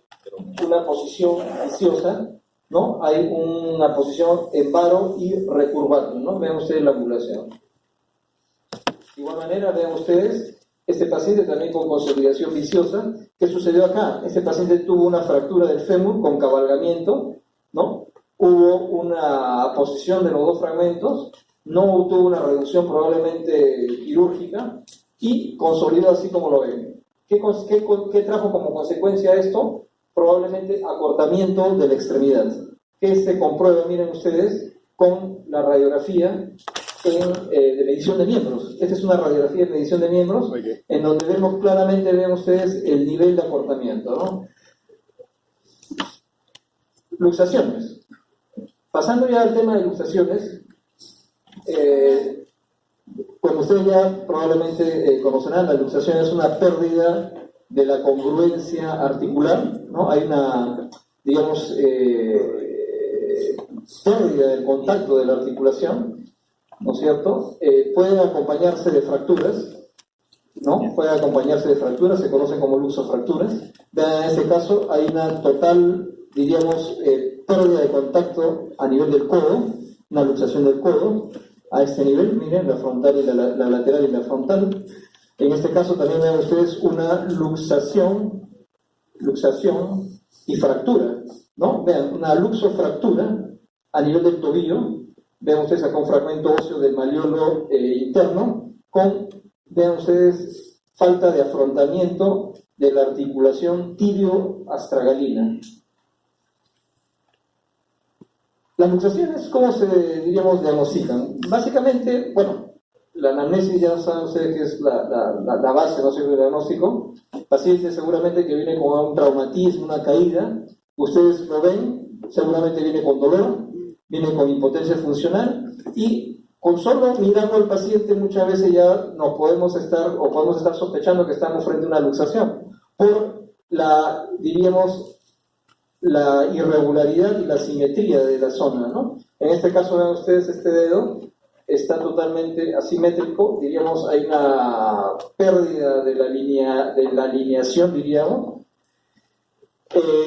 una posición viciosa, ¿no? Hay una posición en varo y recurvatum, ¿no? Vean ustedes la angulación. De igual manera, vean ustedes, este paciente también con consolidación viciosa. ¿Qué sucedió acá? Este paciente tuvo una fractura del fémur con cabalgamiento, ¿no? Hubo una posición de los 2 fragmentos, no tuvo una reducción probablemente quirúrgica, y consolidó así como lo ven. ¿Qué trajo como consecuencia esto? Probablemente acortamiento de la extremidad, que se comprueba, miren ustedes, con la radiografía de medición de miembros. Esta es una radiografía de medición de miembros, en donde vemos claramente, ven ustedes, el nivel de acortamiento, ¿no? Luxaciones. Pasando ya al tema de luxaciones, como ustedes ya probablemente conocerán, la luxación es una pérdida de la congruencia articular, ¿no? Hay una, digamos, pérdida del contacto de la articulación, ¿no es cierto? Puede acompañarse de fracturas, ¿no? Puede acompañarse de fracturas, se conocen como luxofracturas. En este caso hay una total, diríamos, pérdida de contacto a nivel del codo, una luxación del codo, a este nivel, miren, la frontal y la lateral y la frontal. En este caso también ven ustedes una luxación y fractura, ¿no? Vean, una luxofractura a nivel del tobillo. Vean ustedes acá un fragmento óseo del malleolo interno, vean ustedes, falta de afrontamiento de la articulación tibio-astragalina. Las luxaciones, ¿cómo se, diríamos, diagnostican? Básicamente, bueno, La anamnesis ya saben ustedes que es la base, ¿no?, del diagnóstico. Paciente seguramente que viene con un traumatismo, una caída, ustedes lo ven, seguramente viene con dolor, viene con impotencia funcional, y con solo mirando al paciente muchas veces ya nos podemos estar sospechando que estamos frente a una luxación por diríamos, la irregularidad y la simetría de la zona, ¿no? En este caso, vean ustedes, este dedo está totalmente asimétrico, diríamos, hay una pérdida de la alineación, diríamos.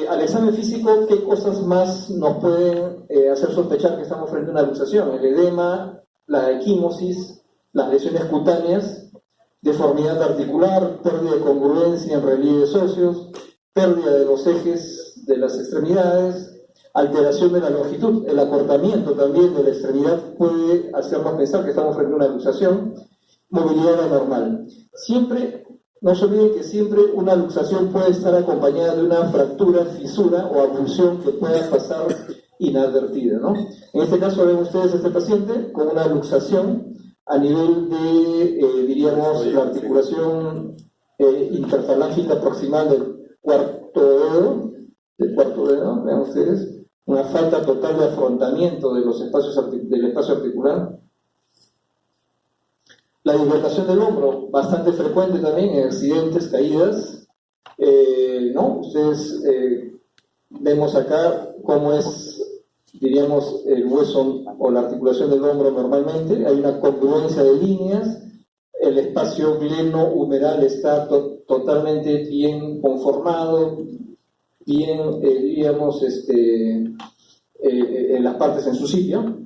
Al examen físico, ¿qué cosas más nos pueden hacer sospechar que estamos frente a una luxación? El edema, la equimosis, las lesiones cutáneas, deformidad articular, pérdida de congruencia en relieves óseos, pérdida de los ejes de las extremidades, alteración de la longitud, el acortamiento también de la extremidad puede hacernos pensar que estamos frente a una luxación, movilidad anormal. No se olviden que siempre una luxación puede estar acompañada de una fractura, fisura o abulsión que pueda pasar inadvertida, ¿no? En este caso ven ustedes a este paciente con una luxación a nivel de, diríamos, la articulación interfalángica proximal del cuarto dedo, vean ustedes, una falta total de afrontamiento de los del espacio articular. La dislocación del hombro, bastante frecuente también en accidentes, caídas, ¿no? Ustedes vemos acá cómo es, diríamos, el hueso o la articulación del hombro normalmente, hay una congruencia de líneas, el espacio glenohumeral está totalmente bien conformado, bien, diríamos, en las partes en su sitio,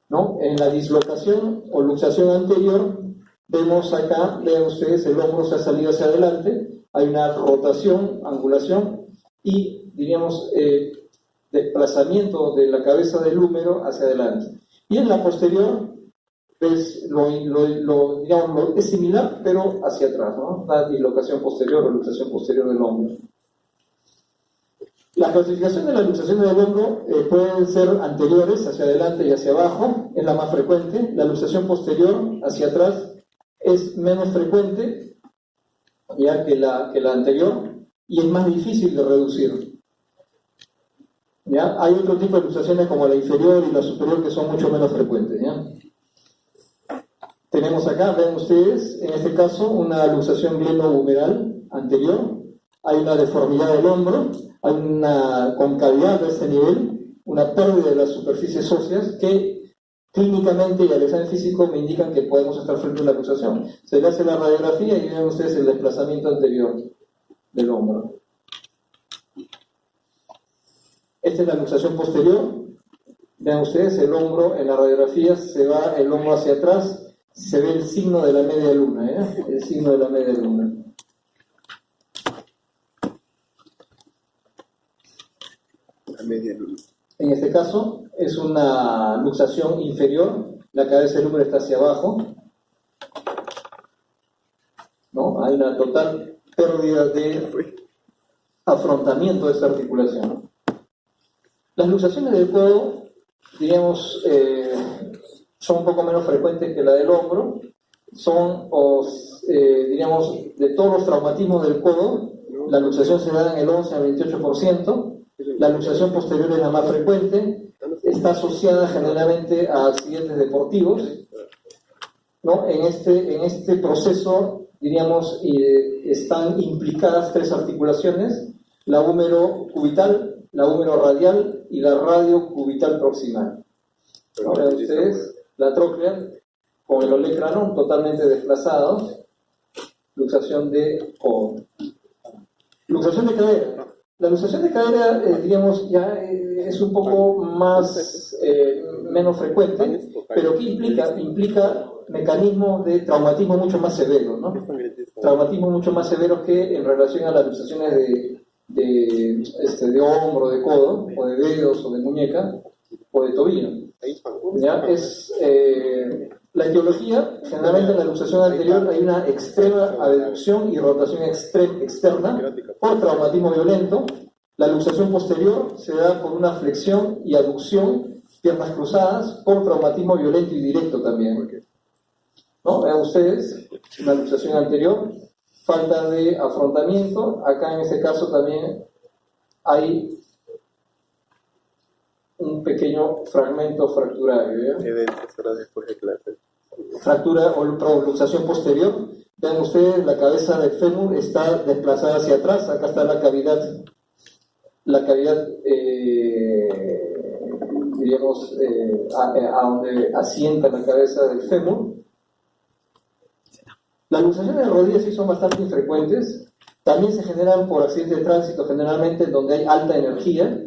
¿no? En la dislocación o luxación anterior, vemos acá, vean ustedes, el hombro se ha salido hacia adelante, hay una rotación, angulación y, diríamos, desplazamiento de la cabeza del húmero hacia adelante. Y en la posterior, es es similar, pero hacia atrás, ¿no? La dislocación posterior o luxación posterior del hombro. La clasificación de la luxación del hombro pueden ser anteriores, hacia adelante y hacia abajo, es la más frecuente. La luxación posterior, hacia atrás, es menos frecuente ya que la anterior y es más difícil de reducir. ¿Ya? Hay otro tipo de luxaciones como la inferior y la superior que son mucho menos frecuentes. ¿Ya? Tenemos acá, ven ustedes, en este caso, una luxación glenohumeral anterior, hay una deformidad del hombro, hay una concavidad de este nivel, una pérdida de las superficies óseas que clínicamente y al examen físico me indican que podemos estar frente a una luxación. Se le hace la radiografía y ven ustedes el desplazamiento anterior del hombro. Esta es la luxación posterior. Vean ustedes el hombro en la radiografía, se va el hombro hacia atrás, se ve el signo de la media luna, ¿eh? El signo de la media luna. La media luna. En este caso es una luxación inferior, la cabeza del húmero está hacia abajo, ¿no? Hay una total pérdida de afrontamiento de esta articulación. Las luxaciones del codo, diríamos, son un poco menos frecuentes que la del hombro, son, diríamos, de todos los traumatismos del codo, la luxación se da en el 11 al 28%, la luxación posterior es la más frecuente, está asociada generalmente a accidentes deportivos, ¿no? En este proceso, diríamos, están implicadas tres articulaciones, la húmero cubital, la húmero radial y la radio cubital proximal. Ahora ustedes, la tróclea con el olecranon totalmente desplazados, luxación de codo. Luxación de cadera. La luxación de cadera, diríamos, ya es un poco menos frecuente, pero ¿qué implica? Implica mecanismos de traumatismo mucho más severos, ¿no? Traumatismos mucho más severos que en relación a las luxaciones de hombro, de codo, o de dedos, o de muñeca, o de tobillo. ¿Ya? La etiología, generalmente en la luxación anterior hay una extrema abducción y rotación externa por traumatismo violento. La luxación posterior se da por una flexión y aducción, piernas cruzadas, por traumatismo violento y directo también. ¿no? Vean ustedes, una luxación anterior, falta de afrontamiento. Acá en este caso también hay un pequeño fragmento fracturario, ¿ya? Eventos horas después de clase. Fractura o luxación posterior. Vean ustedes, la cabeza del fémur está desplazada hacia atrás. Acá está la cavidad diríamos, a donde asienta la cabeza del fémur. Las luxaciones de rodillas sí son bastante infrecuentes. También se generan por accidentes de tránsito, generalmente donde hay alta energía.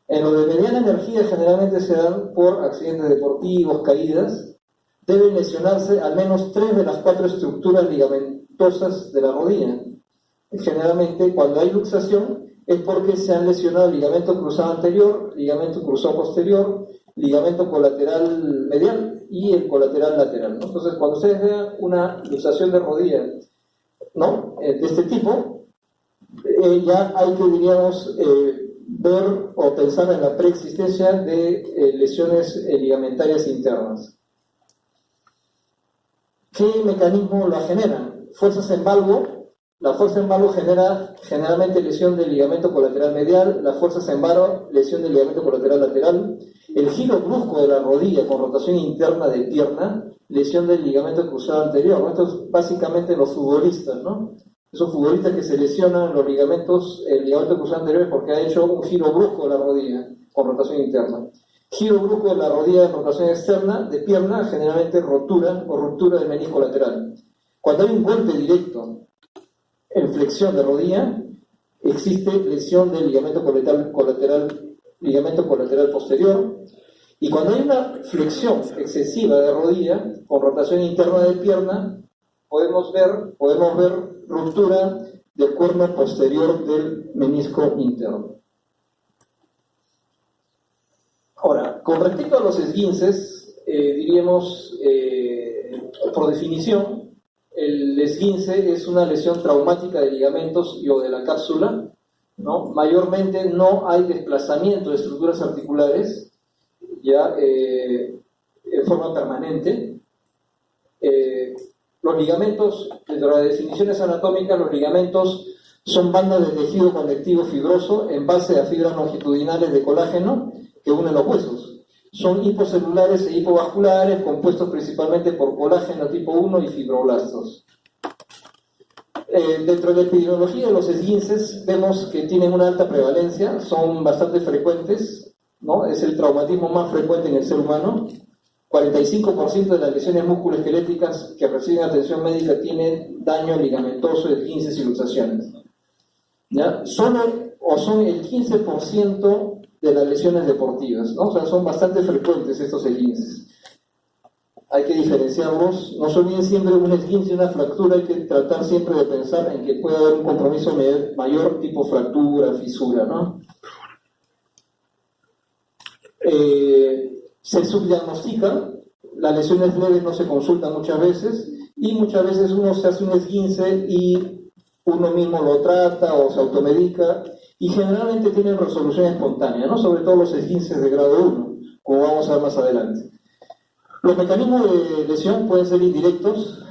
En lo de mediana energía generalmente se dan por accidentes deportivos, caídas. Deben lesionarse al menos 3 de las 4 estructuras ligamentosas de la rodilla. Generalmente cuando hay luxación es porque se han lesionado el ligamento cruzado anterior, ligamento cruzado posterior, ligamento colateral medial y el colateral lateral, ¿no? Entonces, cuando ustedes vean una luxación de rodilla, ¿no?, de este tipo, ya hay que, diríamos, ver o pensar en la preexistencia de lesiones ligamentarias internas. ¿Qué mecanismo la generan? Fuerzas en valgo. La fuerza en valgo genera generalmente lesión del ligamento colateral medial, las fuerzas en varo, lesión del ligamento colateral lateral, el giro brusco de la rodilla con rotación interna de pierna, lesión del ligamento cruzado anterior, ¿no? Esto es básicamente los futbolistas, ¿no? Esos futbolistas que se lesionan los ligamentos, el ligamento cruzado anterior es porque ha hecho un giro brusco de la rodilla con rotación interna. Giro brusco de la rodilla en rotación externa de pierna, generalmente rotura o ruptura del menisco lateral. Cuando hay un golpe directo en flexión de rodilla, existe lesión del ligamento colateral posterior, y cuando hay una flexión excesiva de rodilla con rotación interna de pierna, podemos ver ruptura del cuerno posterior del menisco interno. Ahora, con respecto a los esguinces, diríamos, por definición, el esguince es una lesión traumática de ligamentos y o de la cápsula, ¿no? Mayormente no hay desplazamiento de estructuras articulares ya en forma permanente. Los ligamentos, dentro de las definiciones anatómicas, los ligamentos son bandas de tejido conectivo fibroso en base a fibras longitudinales de colágeno que unen los huesos. Son hipocelulares e hipovasculares, compuestos principalmente por colágeno tipo 1 y fibroblastos. Dentro de la epidemiología de los esguinces vemos que tienen una alta prevalencia, son bastante frecuentes, ¿no? Es el traumatismo más frecuente en el ser humano. 45% de las lesiones musculoesqueléticas que reciben atención médica tienen daño ligamentoso, esguinces y luxaciones. ¿Ya? Son el 15% de las lesiones deportivas, ¿no? O sea, son bastante frecuentes estos esguinces. Hay que diferenciarlos. No se olviden siempre un esguince y una fractura, hay que tratar siempre de pensar en que puede haber un compromiso mayor tipo fractura, fisura, ¿no? Se subdiagnostica, las lesiones leves no se consultan muchas veces, y muchas veces uno se hace un esguince y uno mismo lo trata o se automedica, y generalmente tienen resolución espontánea, ¿no? Sobre todo los esguinces de grado 1, como vamos a ver más adelante. Los mecanismos de lesión pueden ser indirectos,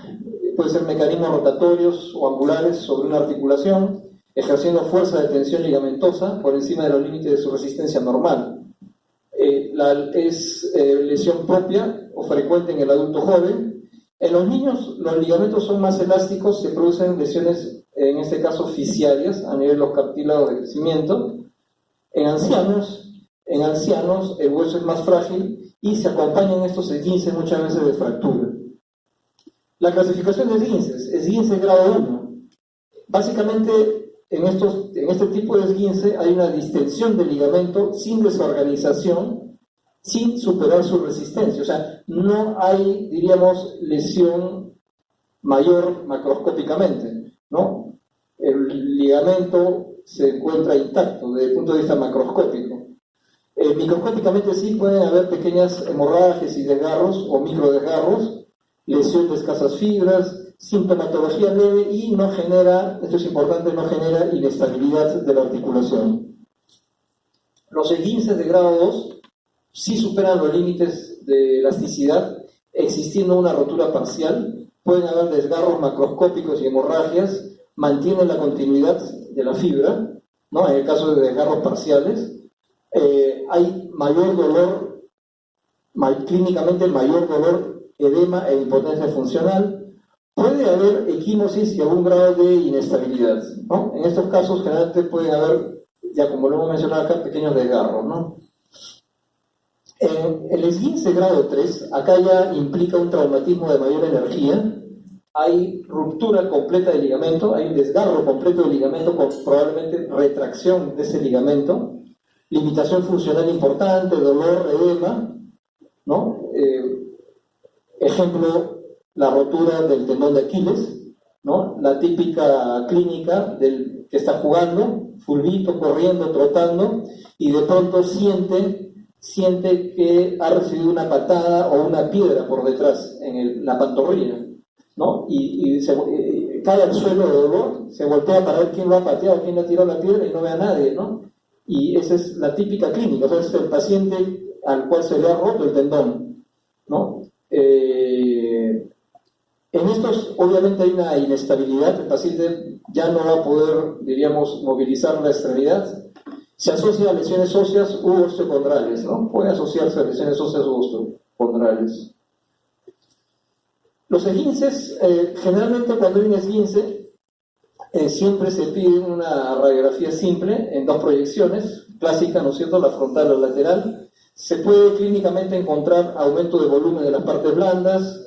pueden ser mecanismos rotatorios o angulares sobre una articulación, ejerciendo fuerza de tensión ligamentosa por encima de los límites de su resistencia normal. Es lesión propia o frecuente en el adulto joven. En los niños los ligamentos son más elásticos, se producen lesiones, en este caso fisiarias, a nivel de los cartílagos de crecimiento. En ancianos el hueso es más frágil y se acompañan estos esguinces muchas veces de fractura. La clasificación de esguinces, esguince grado 1. Básicamente en este tipo de esguince hay una distensión del ligamento sin desorganización, sin superar su resistencia. O sea, no hay, diríamos, lesión mayor macroscópicamente, ¿no? El ligamento se encuentra intacto desde el punto de vista macroscópico. Microscópicamente sí pueden haber pequeñas hemorragias y desgarros o microdesgarros, lesión de escasas fibras, sintomatología leve y no genera, esto es importante, no genera inestabilidad de la articulación. Los esguinces de grado 2 sí superan los límites de elasticidad, existiendo una rotura parcial, pueden haber desgarros macroscópicos y hemorragias, mantiene la continuidad de la fibra, ¿no? En el caso de desgarros parciales, hay mayor dolor, clínicamente mayor dolor, edema e impotencia funcional. Puede haber equimosis y algún grado de inestabilidad, ¿no? En estos casos generalmente pueden haber, ya como lo hemos mencionado acá, pequeños desgarros, ¿no? En el esguince grado 3, acá ya implica un traumatismo de mayor energía, hay ruptura completa del ligamento, hay un desgarro completo del ligamento con probablemente retracción de ese ligamento, limitación funcional importante, dolor, edema, ¿no? Ejemplo, la rotura del tendón de Aquiles, ¿no? La típica clínica del que está jugando, fulbito, corriendo, trotando, y de pronto siente que ha recibido una patada o una piedra por detrás, en la pantorrilla, ¿no? Y cae al suelo de dolor, se voltea para ver quién lo ha pateado, quién le ha tirado la piedra y no ve a nadie, ¿no? Y esa es la típica clínica, o sea, es el paciente al cual se le ha roto el tendón, ¿no? En estos, obviamente, hay una inestabilidad, el paciente ya no va a poder, diríamos, movilizar la extremidad. Se asocia a lesiones óseas u osteocondrales, ¿no? Puede asociarse a lesiones óseas u osteocondrales. Los esguinces, generalmente cuando hay un esguince, siempre se pide una radiografía simple en dos proyecciones, clásica, ¿no es cierto?, la frontal o lateral. Se puede clínicamente encontrar aumento de volumen de las partes blandas,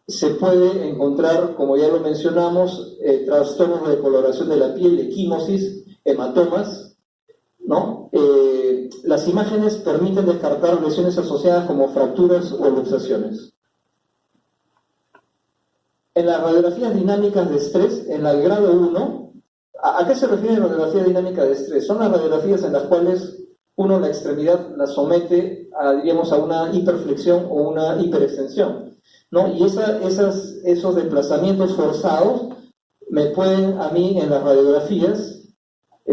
se puede encontrar, como ya lo mencionamos, trastornos de coloración de la piel, equimosis, hematomas, ¿no? Las imágenes permiten descartar lesiones asociadas como fracturas o luxaciones. En las radiografías dinámicas de estrés, en la grado 1, ¿a qué se refiere la radiografía dinámica de estrés? Son las radiografías en las cuales uno la extremidad la somete a, diríamos, a una hiperflexión o una hiperextensión, ¿no? Y esos desplazamientos forzados me pueden, a mí, en las radiografías,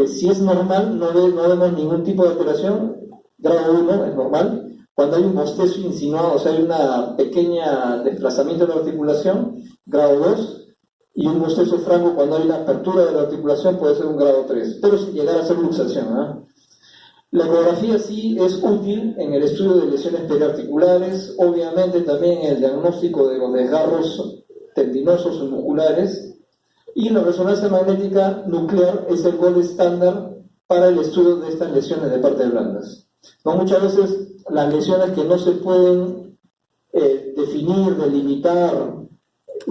si es normal, no vemos ningún tipo de alteración, grado 1 es normal. Cuando hay un bostezo insinuado, o sea, hay una pequeña desplazamiento de la articulación, grado 2, y un bostezo franco cuando hay una apertura de la articulación puede ser un grado 3, pero sin llegar a ser luxación, ¿eh? La ecografía sí es útil en el estudio de lesiones periarticulares, obviamente también en el diagnóstico de los desgarros tendinosos o musculares, y la resonancia magnética nuclear es el gold estándar para el estudio de estas lesiones de partes blandas. ¿No? Muchas veces las lesiones que no se pueden definir, delimitar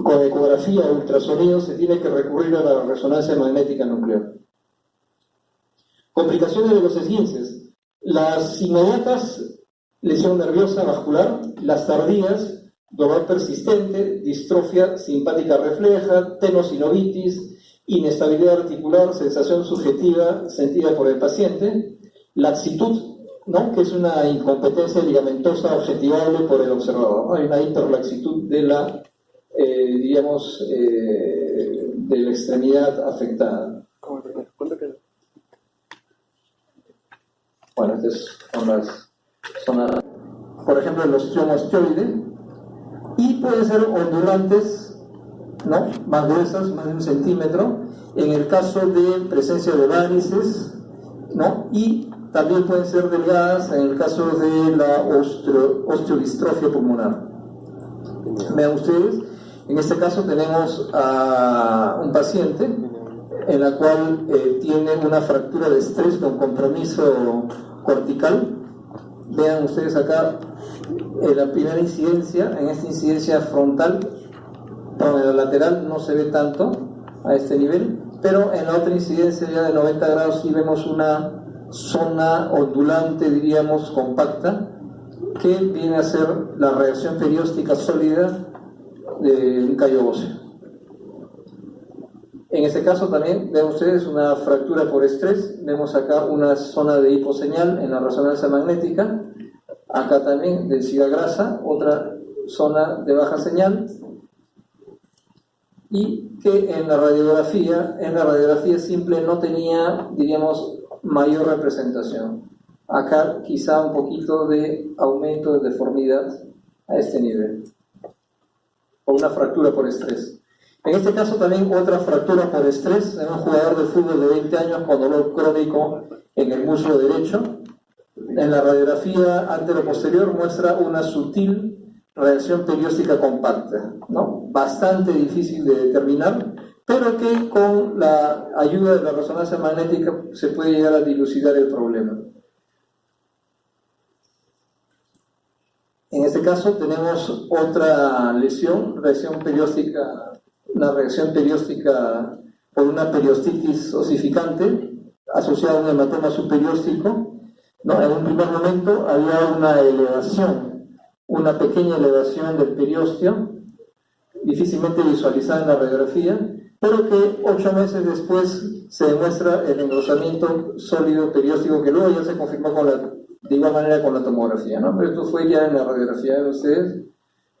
con ecografía o ultrasonido, se tiene que recurrir a la resonancia magnética nuclear. Complicaciones de los esguinces. Las inmediatas, lesión nerviosa vascular; las tardías, dolor persistente, distrofia simpática refleja, tenosinovitis, inestabilidad articular, sensación subjetiva sentida por el paciente; laxitud, ¿no?, que es una incompetencia ligamentosa objetivable por el observador, ¿no? Hay una hiperlaxitud de la, de la extremidad afectada. Bueno, estas son las, por ejemplo, el ostioma osteoide, y pueden ser ondulantes, ¿no?, más gruesas, más de 1 centímetro, en el caso de presencia de varices, ¿no?, y también pueden ser delgadas en el caso de la osteodistrofia pulmonar. Vean ustedes, en este caso tenemos a un paciente en la cual tiene una fractura de estrés con compromiso cortical. Vean ustedes acá la primera incidencia, en esta incidencia frontal, pero en la lateral no se ve tanto a este nivel, pero en la otra incidencia ya de 90 grados sí vemos una zona ondulante, diríamos, compacta, que viene a ser la reacción perióstica sólida de un callo óseo. En este caso también ven ustedes una fractura por estrés. Vemos acá una zona de hiposeñal en la resonancia magnética, acá también densidad grasa, otra zona de baja señal, y que en la radiografía simple no tenía, diríamos, mayor representación. Acá quizá un poquito de aumento de deformidad a este nivel. o una fractura por estrés. En este caso también otra fractura por estrés en un jugador de fútbol de 20 años con dolor crónico en el muslo derecho. En la radiografía antero-posterior muestra una sutil reacción perióstica compacta, ¿no? Bastante difícil de determinar, pero que con la ayuda de la resonancia magnética se puede llegar a dilucidar el problema. En este caso tenemos otra lesión perióstica, una reacción perióstica por una periostitis osificante asociada a un hematoma subperióstico, ¿no? En un primer momento había una elevación, una pequeña elevación del periósteo, difícilmente visualizada en la radiografía, pero que 8 meses después se demuestra el engrosamiento sólido perióstico, que luego ya se confirmó de igual manera con la tomografía, ¿no? Pero esto fue ya en la radiografía de ustedes,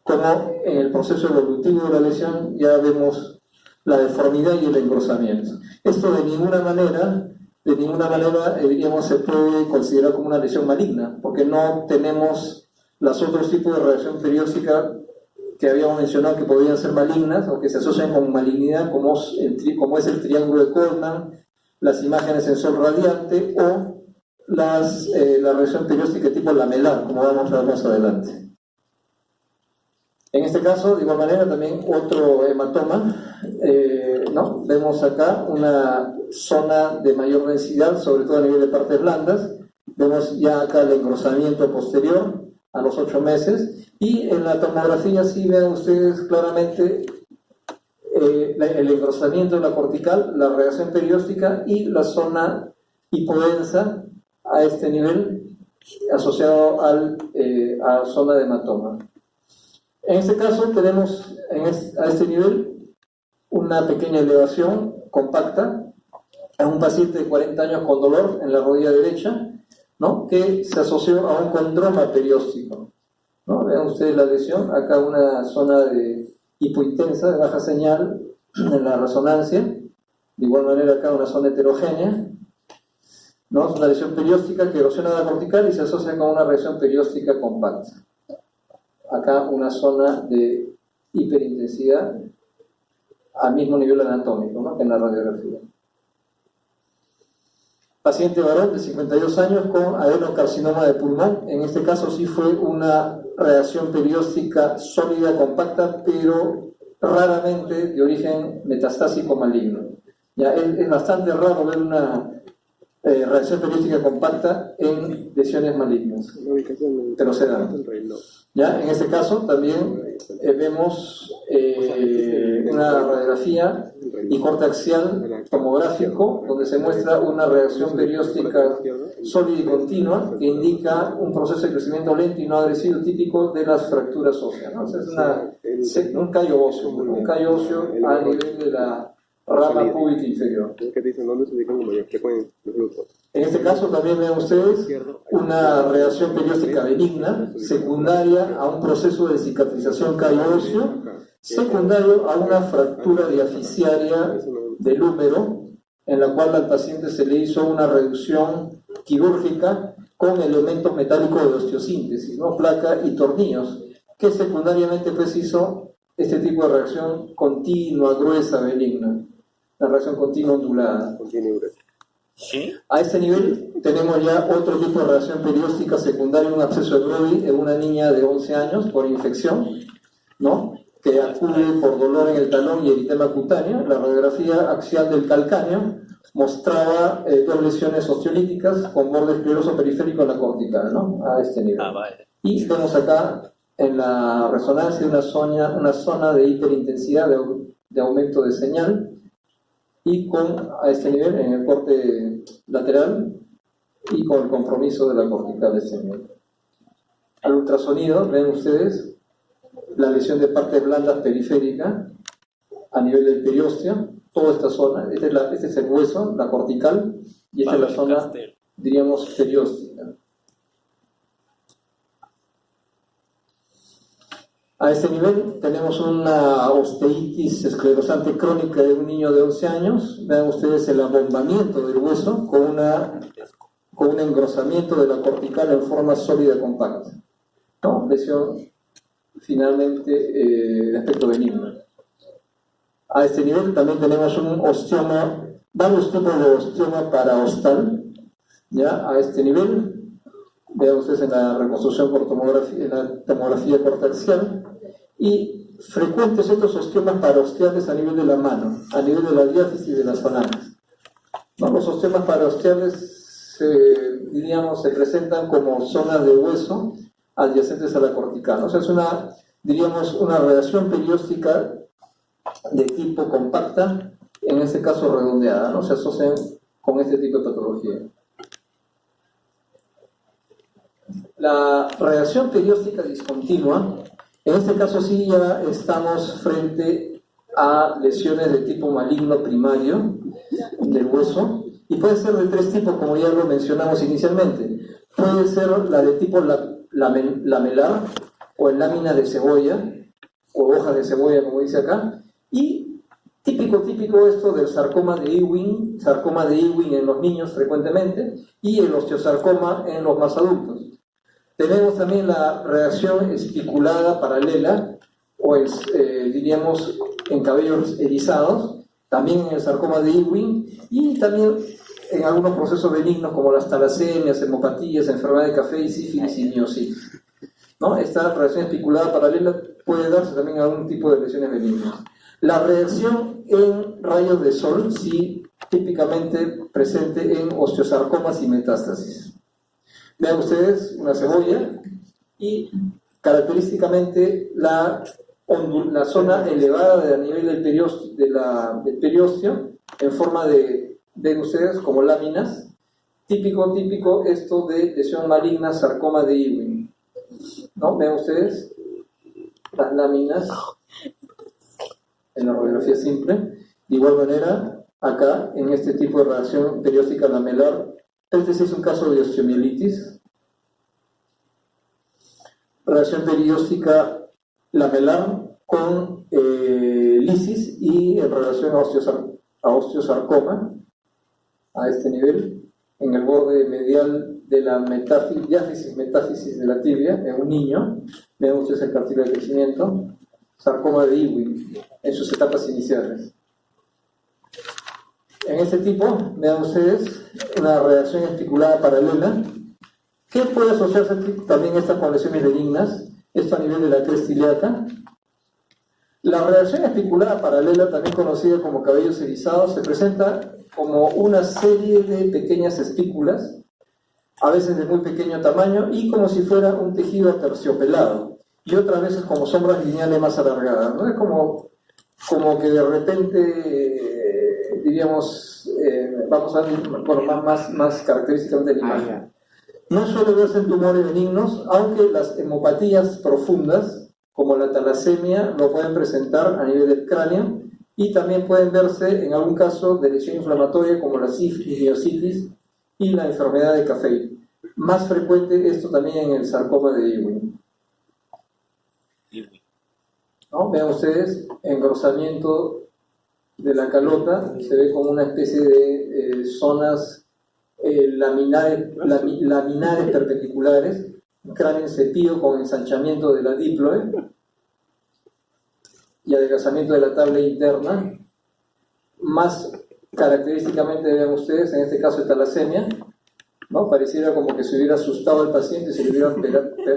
como en el proceso evolutivo de la lesión ya vemos la deformidad y el engrosamiento. Esto de ninguna manera diríamos, se puede considerar como una lesión maligna, porque no tenemos los otros tipos de reacción perióstica que habíamos mencionado que podrían ser malignas o que se asocian con malignidad, como es el triángulo de Coleman, las imágenes en sol radiante o la reacción perióstica tipo lamelar, como vamos a ver más adelante. En este caso, de igual manera, también otro hematoma, ¿no? Vemos acá una zona de mayor densidad, sobre todo a nivel de partes blandas. Vemos ya acá el engrosamiento posterior a los 8 meses, y en la tomografía sí ven ustedes claramente el engrosamiento de la cortical, la reacción perióstica y la zona hipodensa a este nivel asociado a zona de hematoma. En este caso tenemos a este nivel una pequeña elevación compacta a un paciente de 40 años con dolor en la rodilla derecha, ¿no? Que se asoció a un condroma perióstico, ¿no? Vean ustedes la lesión, acá una zona de hipointensa, de baja señal en la resonancia, de igual manera acá una zona heterogénea, ¿no? Es una lesión perióstica que erosiona la cortical y se asocia con una reacción perióstica compacta. Acá una zona de hiperintensidad al mismo nivel anatómico, ¿no? Que en la radiografía. Paciente varón de 52 años con adenocarcinoma de pulmón. En este caso sí fue una reacción perióstica sólida, compacta, pero raramente de origen metastásico maligno. Ya es bastante raro ver una reacción perióstica compacta en lesiones malignas, pero se dan. ¿Ya? En este caso también vemos una radiografía y corte axial tomográfico donde se muestra una reacción perióstica sólida y continua que indica un proceso de crecimiento lento y no agresivo típico de las fracturas óseas, ¿no? O sea, es un callo óseo a nivel de la rama púbica inferior. En este caso también ven ustedes una reacción perióstica benigna, secundaria a un proceso de cicatrización callo óseo, secundario a una fractura diaficiaria del húmero, en la cual al paciente se le hizo una reducción quirúrgica con elementos metálicos de osteosíntesis, ¿no? Placa y tornillos, que secundariamente pues hizo este tipo de reacción continua, gruesa, benigna, la reacción continua ondulada. ¿Sí? A este nivel tenemos ya otro tipo de reacción perióstica secundaria, un absceso de Brody en una niña de 11 años por infección, ¿no? Que acude por dolor en el talón y eritema cutáneo. La radiografía axial del calcáneo mostraba 2 lesiones osteolíticas con borde escleroso periférico en la cortical, ¿no? A este nivel. Vale. Y vemos acá en la resonancia una zona de hiperintensidad, de aumento de señal, y a este nivel en el corte lateral y con el compromiso de la cortical de este nivel. Al ultrasonido ven ustedes la lesión de partes blandas periférica a nivel del periósteo, toda esta zona, este es el hueso, la cortical, y esta es la zona, diríamos, perióstica. A este nivel tenemos una osteitis esclerosante crónica de un niño de 11 años. Vean ustedes el abombamiento del hueso con un engrosamiento de la cortical en forma sólida compacta, ¿no? Lesión finalmente el aspecto benigno. A este nivel también tenemos un osteoma, varios tipos de osteoma paraostal, ¿ya? A este nivel, vean ustedes en la reconstrucción por tomografía, en la tomografía cortexial, y frecuentes estos osteomas paraosteales a nivel de la mano, a nivel de la diáfisis de las falanas. ¿No? Los osteomas paraosteales, diríamos, se presentan como zonas de hueso adyacentes a la cortical. O sea, es una, diríamos, una relación perióstica de tipo compacta, en este caso redondeada, ¿no? Se asocian con este tipo de patología. La reacción perióstica discontinua, en este caso sí ya estamos frente a lesiones de tipo maligno primario del hueso, y puede ser de tres tipos, como ya lo mencionamos inicialmente. Puede ser la de tipo lamelar, o en lámina de cebolla, o hojas de cebolla, como dice acá, y típico esto del sarcoma de Ewing en los niños frecuentemente, y el osteosarcoma en los más adultos. Tenemos también la reacción espiculada paralela, o diríamos en cabellos erizados, también en el sarcoma de Ewing, y también en algunos procesos benignos como las talasemias, hemopatías, enfermedad de café y sífilis y miositis, ¿no? Esta reacción espiculada paralela puede darse también a algún tipo de lesiones benignas. La reacción en rayos de sol, sí, típicamente presente en osteosarcomas y metástasis. Vean ustedes una cebolla y característicamente la zona elevada a nivel del periósteo en forma de, ven ustedes, como láminas, típico esto de lesión maligna, sarcoma de Ewing, ¿no? Vean ustedes las láminas en la radiografía simple. De igual manera, acá, en este tipo de reacción perióstica lamelar, este sí es un caso de osteomielitis. Reacción perióstica lamelar con lisis y en relación a osteosarcoma, a este nivel, en el borde medial de la metáfisis de la tibia, en un niño. Vean ustedes el cartílago de crecimiento, sarcoma de Ewing, en sus etapas iniciales. En este tipo, vean ustedes una reacción espiculada paralela, que puede asociarse también esta con lesiones benignas, esto a nivel de la cresta ilíaca. La reacción espiculada paralela, también conocida como cabellos erizados, se presenta como una serie de pequeñas espículas, a veces de muy pequeño tamaño, y como si fuera un tejido aterciopelado, y otras veces como sombras lineales más alargadas, ¿no? Es como que de repente, diríamos, vamos a ver, bueno, más característicamente de la imagen. No suele verse en tumores benignos, aunque las hemopatías profundas, como la talasemia, lo pueden presentar a nivel del cráneo, y también pueden verse en algún caso de lesión inflamatoria como la sífilis, miositis y la enfermedad de café. Más frecuente esto también en el sarcoma de Ewing, ¿no? Vean ustedes, engrosamiento de la calota, se ve como una especie de zonas laminares perpendiculares, cráneo cepillo con ensanchamiento de la diploe y adelgazamiento de la tabla interna. Más característicamente, vean ustedes, en este caso de talasemia, ¿no? Pareciera como que se hubiera asustado al paciente y se le hubieran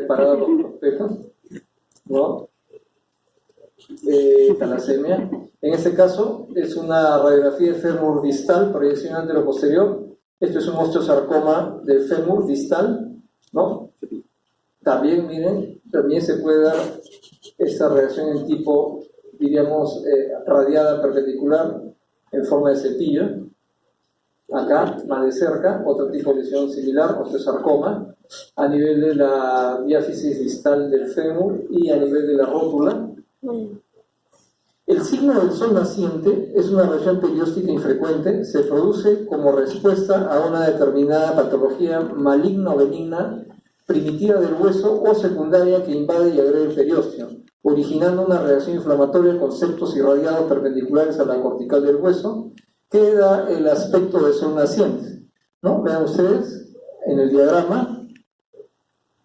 parado los pechos, ¿no? Talasemia. En este caso es una radiografía de fémur distal, proyección anteroposterior. Esto es un osteosarcoma de fémur distal, ¿no? También, miren, también se puede dar esta reacción en tipo, diríamos, radiada perpendicular en forma de cepillo. Acá, más de cerca, otro tipo de lesión similar, osteosarcoma, a nivel de la diáfisis distal del fémur y a nivel de la rótula. El signo del sol naciente es una reacción perióstica infrecuente, se produce como respuesta a una determinada patología maligna o benigna, primitiva del hueso o secundaria que invade y agrede el periósteo, originando una reacción inflamatoria con septos irradiados perpendiculares a la cortical del hueso, que da el aspecto de sol naciente, ¿no? Vean ustedes en el diagrama,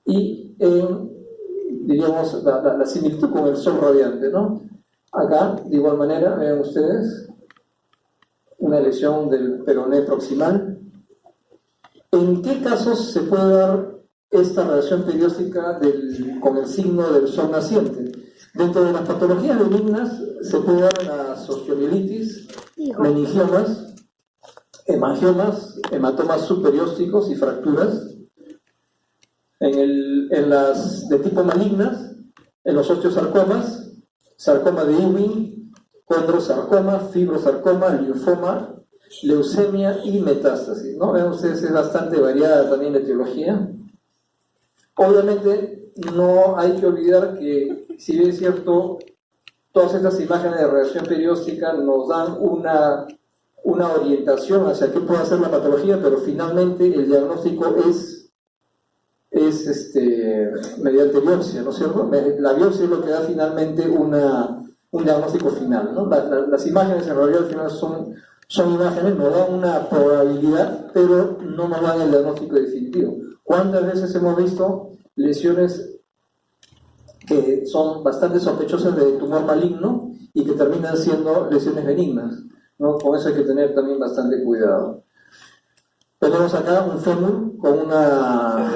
y en diríamos, la similitud con el sol radiante, ¿no? Acá, de igual manera, vean ustedes, una lesión del peroné proximal. ¿En qué casos se puede dar esta relación perióstica con el signo del sol naciente? Dentro de las patologías benignas se puede dar la osteomielitis, meningiomas, hemangiomas, hematomas subperiósticos y fracturas. En las de tipo malignas, en los osteosarcomas, sarcoma de Ewing, condrosarcoma, fibrosarcoma, linfoma, leucemia y metástasis, ¿no? Vean ustedes, es bastante variada también la etiología. Obviamente no hay que olvidar que, si bien es cierto, todas estas imágenes de reacción perióstica nos dan una orientación hacia qué puede hacer la patología, pero finalmente el diagnóstico es mediante biopsia, ¿no es cierto? La biopsia es lo que da finalmente un diagnóstico final, ¿no? Las imágenes en realidad al final son imágenes, nos dan una probabilidad, pero no nos dan el diagnóstico definitivo. ¿Cuántas veces hemos visto lesiones que son bastante sospechosas de tumor maligno y que terminan siendo lesiones benignas, ¿no? Con eso hay que tener también bastante cuidado. Tenemos acá un fémur con una,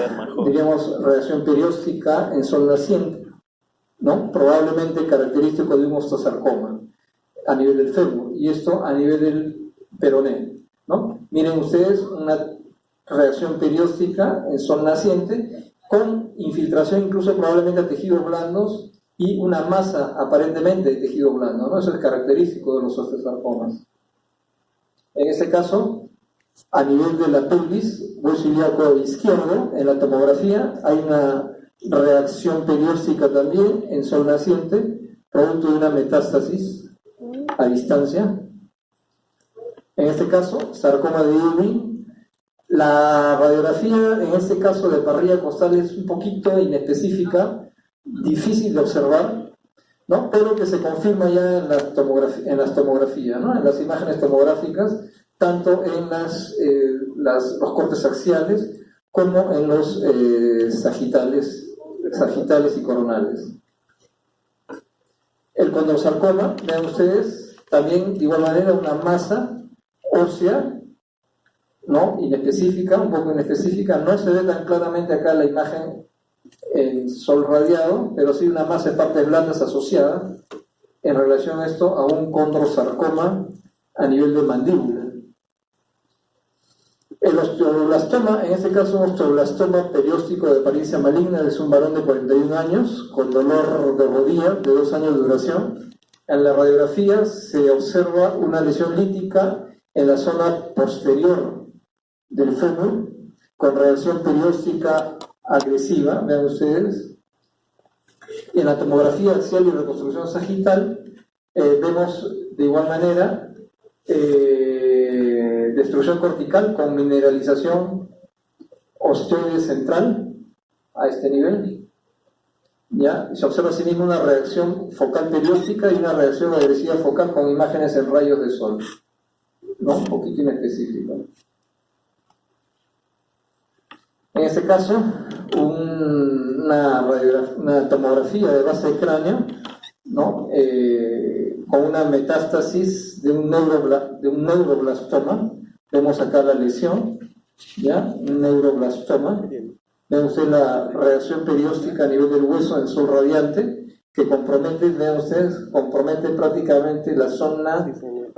diríamos, reacción perióstica en sol naciente, ¿no? Probablemente característico de un osteosarcoma a nivel del fémur, y esto a nivel del peroné, ¿no? Miren ustedes una reacción perióstica en sol naciente con infiltración incluso probablemente a tejidos blandos y una masa aparentemente de tejido blando, ¿no? Eso es característico de los osteosarcomas. En este caso, a nivel de la pelvis, hueso ilíaco izquierdo, en la tomografía hay una reacción perióstica también en sol naciente, producto de una metástasis a distancia. En este caso, sarcoma de Ewing. La radiografía, en este caso de parrilla costal, es un poquito inespecífica, difícil de observar, ¿no? Pero que se confirma ya en las tomografías, ¿no? En las imágenes tomográficas, tanto en los cortes axiales como en los sagitales y coronales. El condrosarcoma, vean ustedes, también de igual manera una masa ósea, ¿no? Inespecífica, un poco inespecífica, no se ve tan claramente acá la imagen en sol radiado, pero sí una masa de partes blandas asociada en relación a esto a un condrosarcoma a nivel de mandíbula. El osteoblastoma, en este caso un osteoblastoma perióstico de apariencia maligna, es un varón de 41 años con dolor de rodilla de 2 años de duración. En la radiografía se observa una lesión lítica en la zona posterior del fémur con reacción perióstica agresiva, vean ustedes. En la tomografía axial y reconstrucción sagital vemos de igual manera destrucción cortical con mineralización osteoide central a este nivel. ¿Ya? Se observa asimismo una reacción focal perióstica y una reacción agresiva focal con imágenes en rayos de sol, ¿no? Un poquito inespecífico. En este caso, una tomografía de base de cráneo, ¿no? Con una metástasis de un neuroblastoma. Vemos acá la lesión, ¿ya? Un neuroblastoma. Vean ustedes la reacción perióstica a nivel del hueso en sol radiante, que compromete, vean ustedes, compromete prácticamente la zona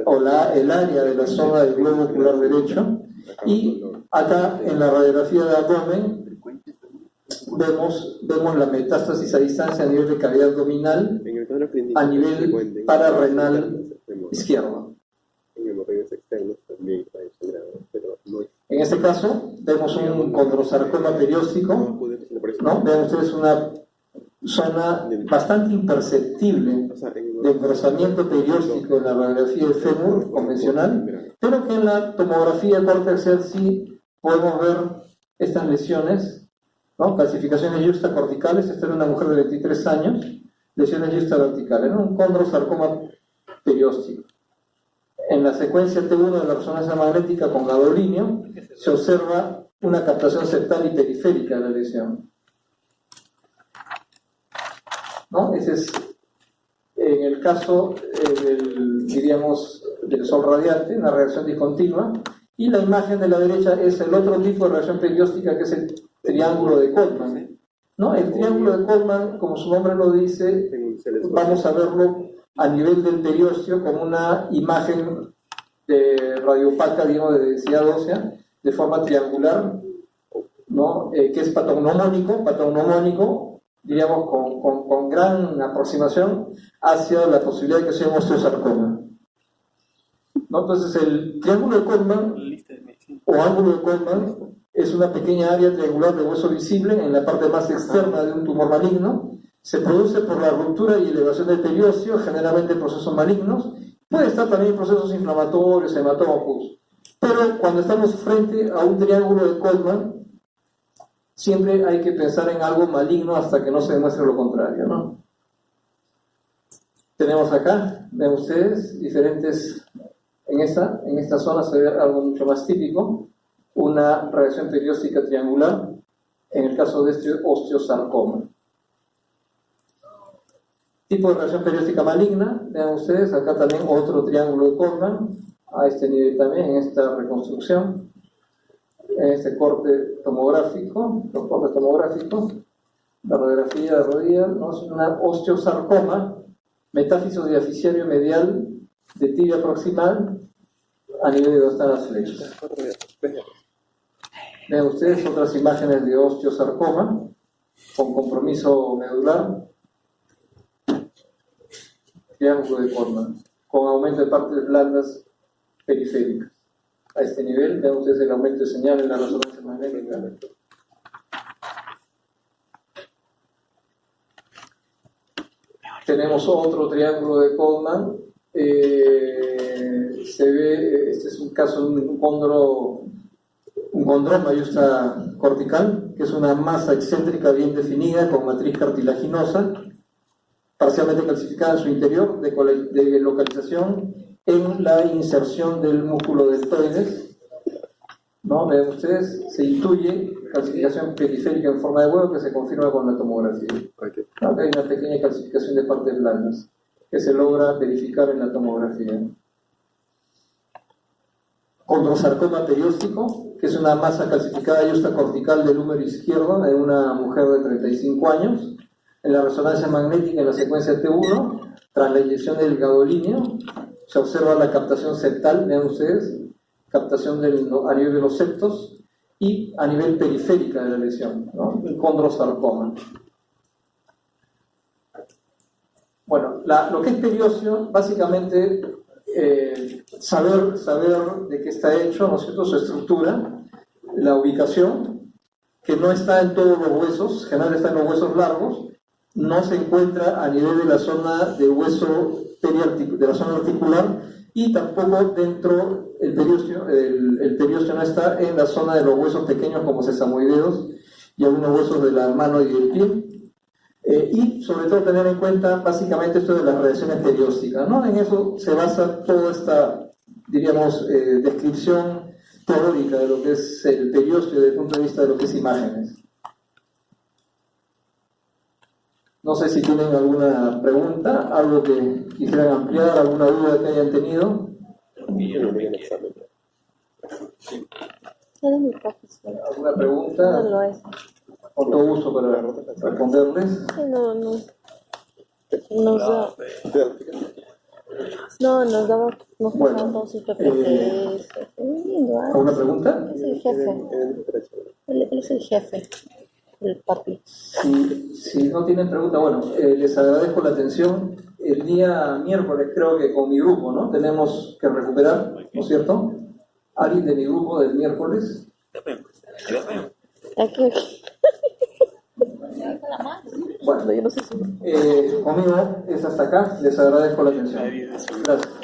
o el área de la zona del globo ocular derecho. Y acá en la radiografía de abdomen vemos la metástasis a distancia a nivel de cavidad abdominal, a nivel pararrenal izquierdo. En este caso vemos un condrosarcoma perióstico, ¿no? Vean ustedes una zona bastante imperceptible de engrosamiento perióstico en la radiografía del fémur convencional, pero que en la tomografía corte axial sí podemos ver estas lesiones, ¿no? Calcificaciones yuxtacorticales. Esta era una mujer de 23 años, lesiones yuxtaverticales, ¿no? Un condrosarcoma perióstico. En la secuencia T1 de la resonancia magnética con gadolinio se observa una captación septal y periférica de la lesión. ¿no? Ese es en el caso diríamos, del sol radiante, una reacción discontinua, y la imagen de la derecha es el otro tipo de reacción perióstica, que es el triángulo de Colman, ¿no? El triángulo de Colman, como su nombre lo dice, vamos a verlo a nivel del periósteo como una imagen de radiopaca, digamos, de densidad ósea, de forma triangular, ¿no? Que es patognomónico, diríamos, con gran aproximación hacia la posibilidad de que sea un osteosarcoma, ¿no? Entonces, el triángulo de Colman o ángulo de Colman es una pequeña área triangular de hueso visible en la parte más externa de un tumor maligno. Se produce por la ruptura y elevación del periósteo, generalmente en procesos malignos. Puede estar también en procesos inflamatorios, hematómicos. Pero cuando estamos frente a un triángulo de Colman, siempre hay que pensar en algo maligno hasta que no se demuestre lo contrario, ¿no? Tenemos acá, ven ustedes, diferentes, en esta zona se ve algo mucho más típico, una reacción perióstica triangular, en el caso de este osteosarcoma. Tipo de reacción perióstica maligna, vean ustedes, acá también otro triángulo de Colman, a este nivel también, en esta reconstrucción, en este corte tomográfico, la radiografía de rodilla, ¿no? Es una osteosarcoma, metáfisis diaficiario medial de tibia proximal a nivel de donde están las flechas. Vean ustedes otras imágenes de osteosarcoma con compromiso medular, triángulo de Colman, con aumento de partes blandas periféricas. A este nivel, vean ustedes el aumento de señal en la resonancia magnética. Tenemos otro triángulo de Colman. Se ve, este es un caso de un condroma mayusta cortical, que es una masa excéntrica bien definida con matriz cartilaginosa, parcialmente calcificada en su interior, de localización en la inserción del músculo deltoides, ¿no? Ven ustedes, se intuye calcificación periférica en forma de huevo que se confirma con la tomografía. Acá hay una pequeña calcificación de partes blandas que se logra verificar en la tomografía. Condrosarcoma perióstico, que es una masa calcificada yustacortical del húmero izquierdo de una mujer de 35 años. En la resonancia magnética en la secuencia T1, tras la inyección del gadolíneo, se observa la captación septal, vean ustedes, captación a nivel de los septos y a nivel periférica de la lesión, ¿no? El condrosarcoma. Bueno, lo que es periósteo, básicamente, saber de qué está hecho, ¿no es cierto?, su estructura, la ubicación, que no está en todos los huesos, generalmente está en los huesos largos, no se encuentra a nivel de la zona de hueso de la zona articular, y tampoco dentro el periósteo no está en la zona de los huesos pequeños como sesamoideos y algunos huesos de la mano y del pie. Y sobre todo tener en cuenta básicamente esto de las reacciones periósticas, ¿no? En eso se basa toda esta, diríamos, descripción teórica de lo que es el periósteo desde el punto de vista de lo que es imágenes. No sé si tienen alguna pregunta, algo que quisieran ampliar, alguna duda que hayan tenido. ¿Alguna pregunta? No lo es. Con todo gusto para responderles. Nos Bueno, pasaban todos PPTs. ¿Alguna pregunta? Es el jefe. Él es el jefe del partido. Si no tienen pregunta, bueno, les agradezco la atención. El día miércoles creo que con mi grupo, ¿no? Tenemos que recuperar, ¿no es cierto? Alguien de mi grupo del miércoles. Aquí. Bueno, yo no sé si... conmigo es hasta acá. Les agradezco la atención. Gracias.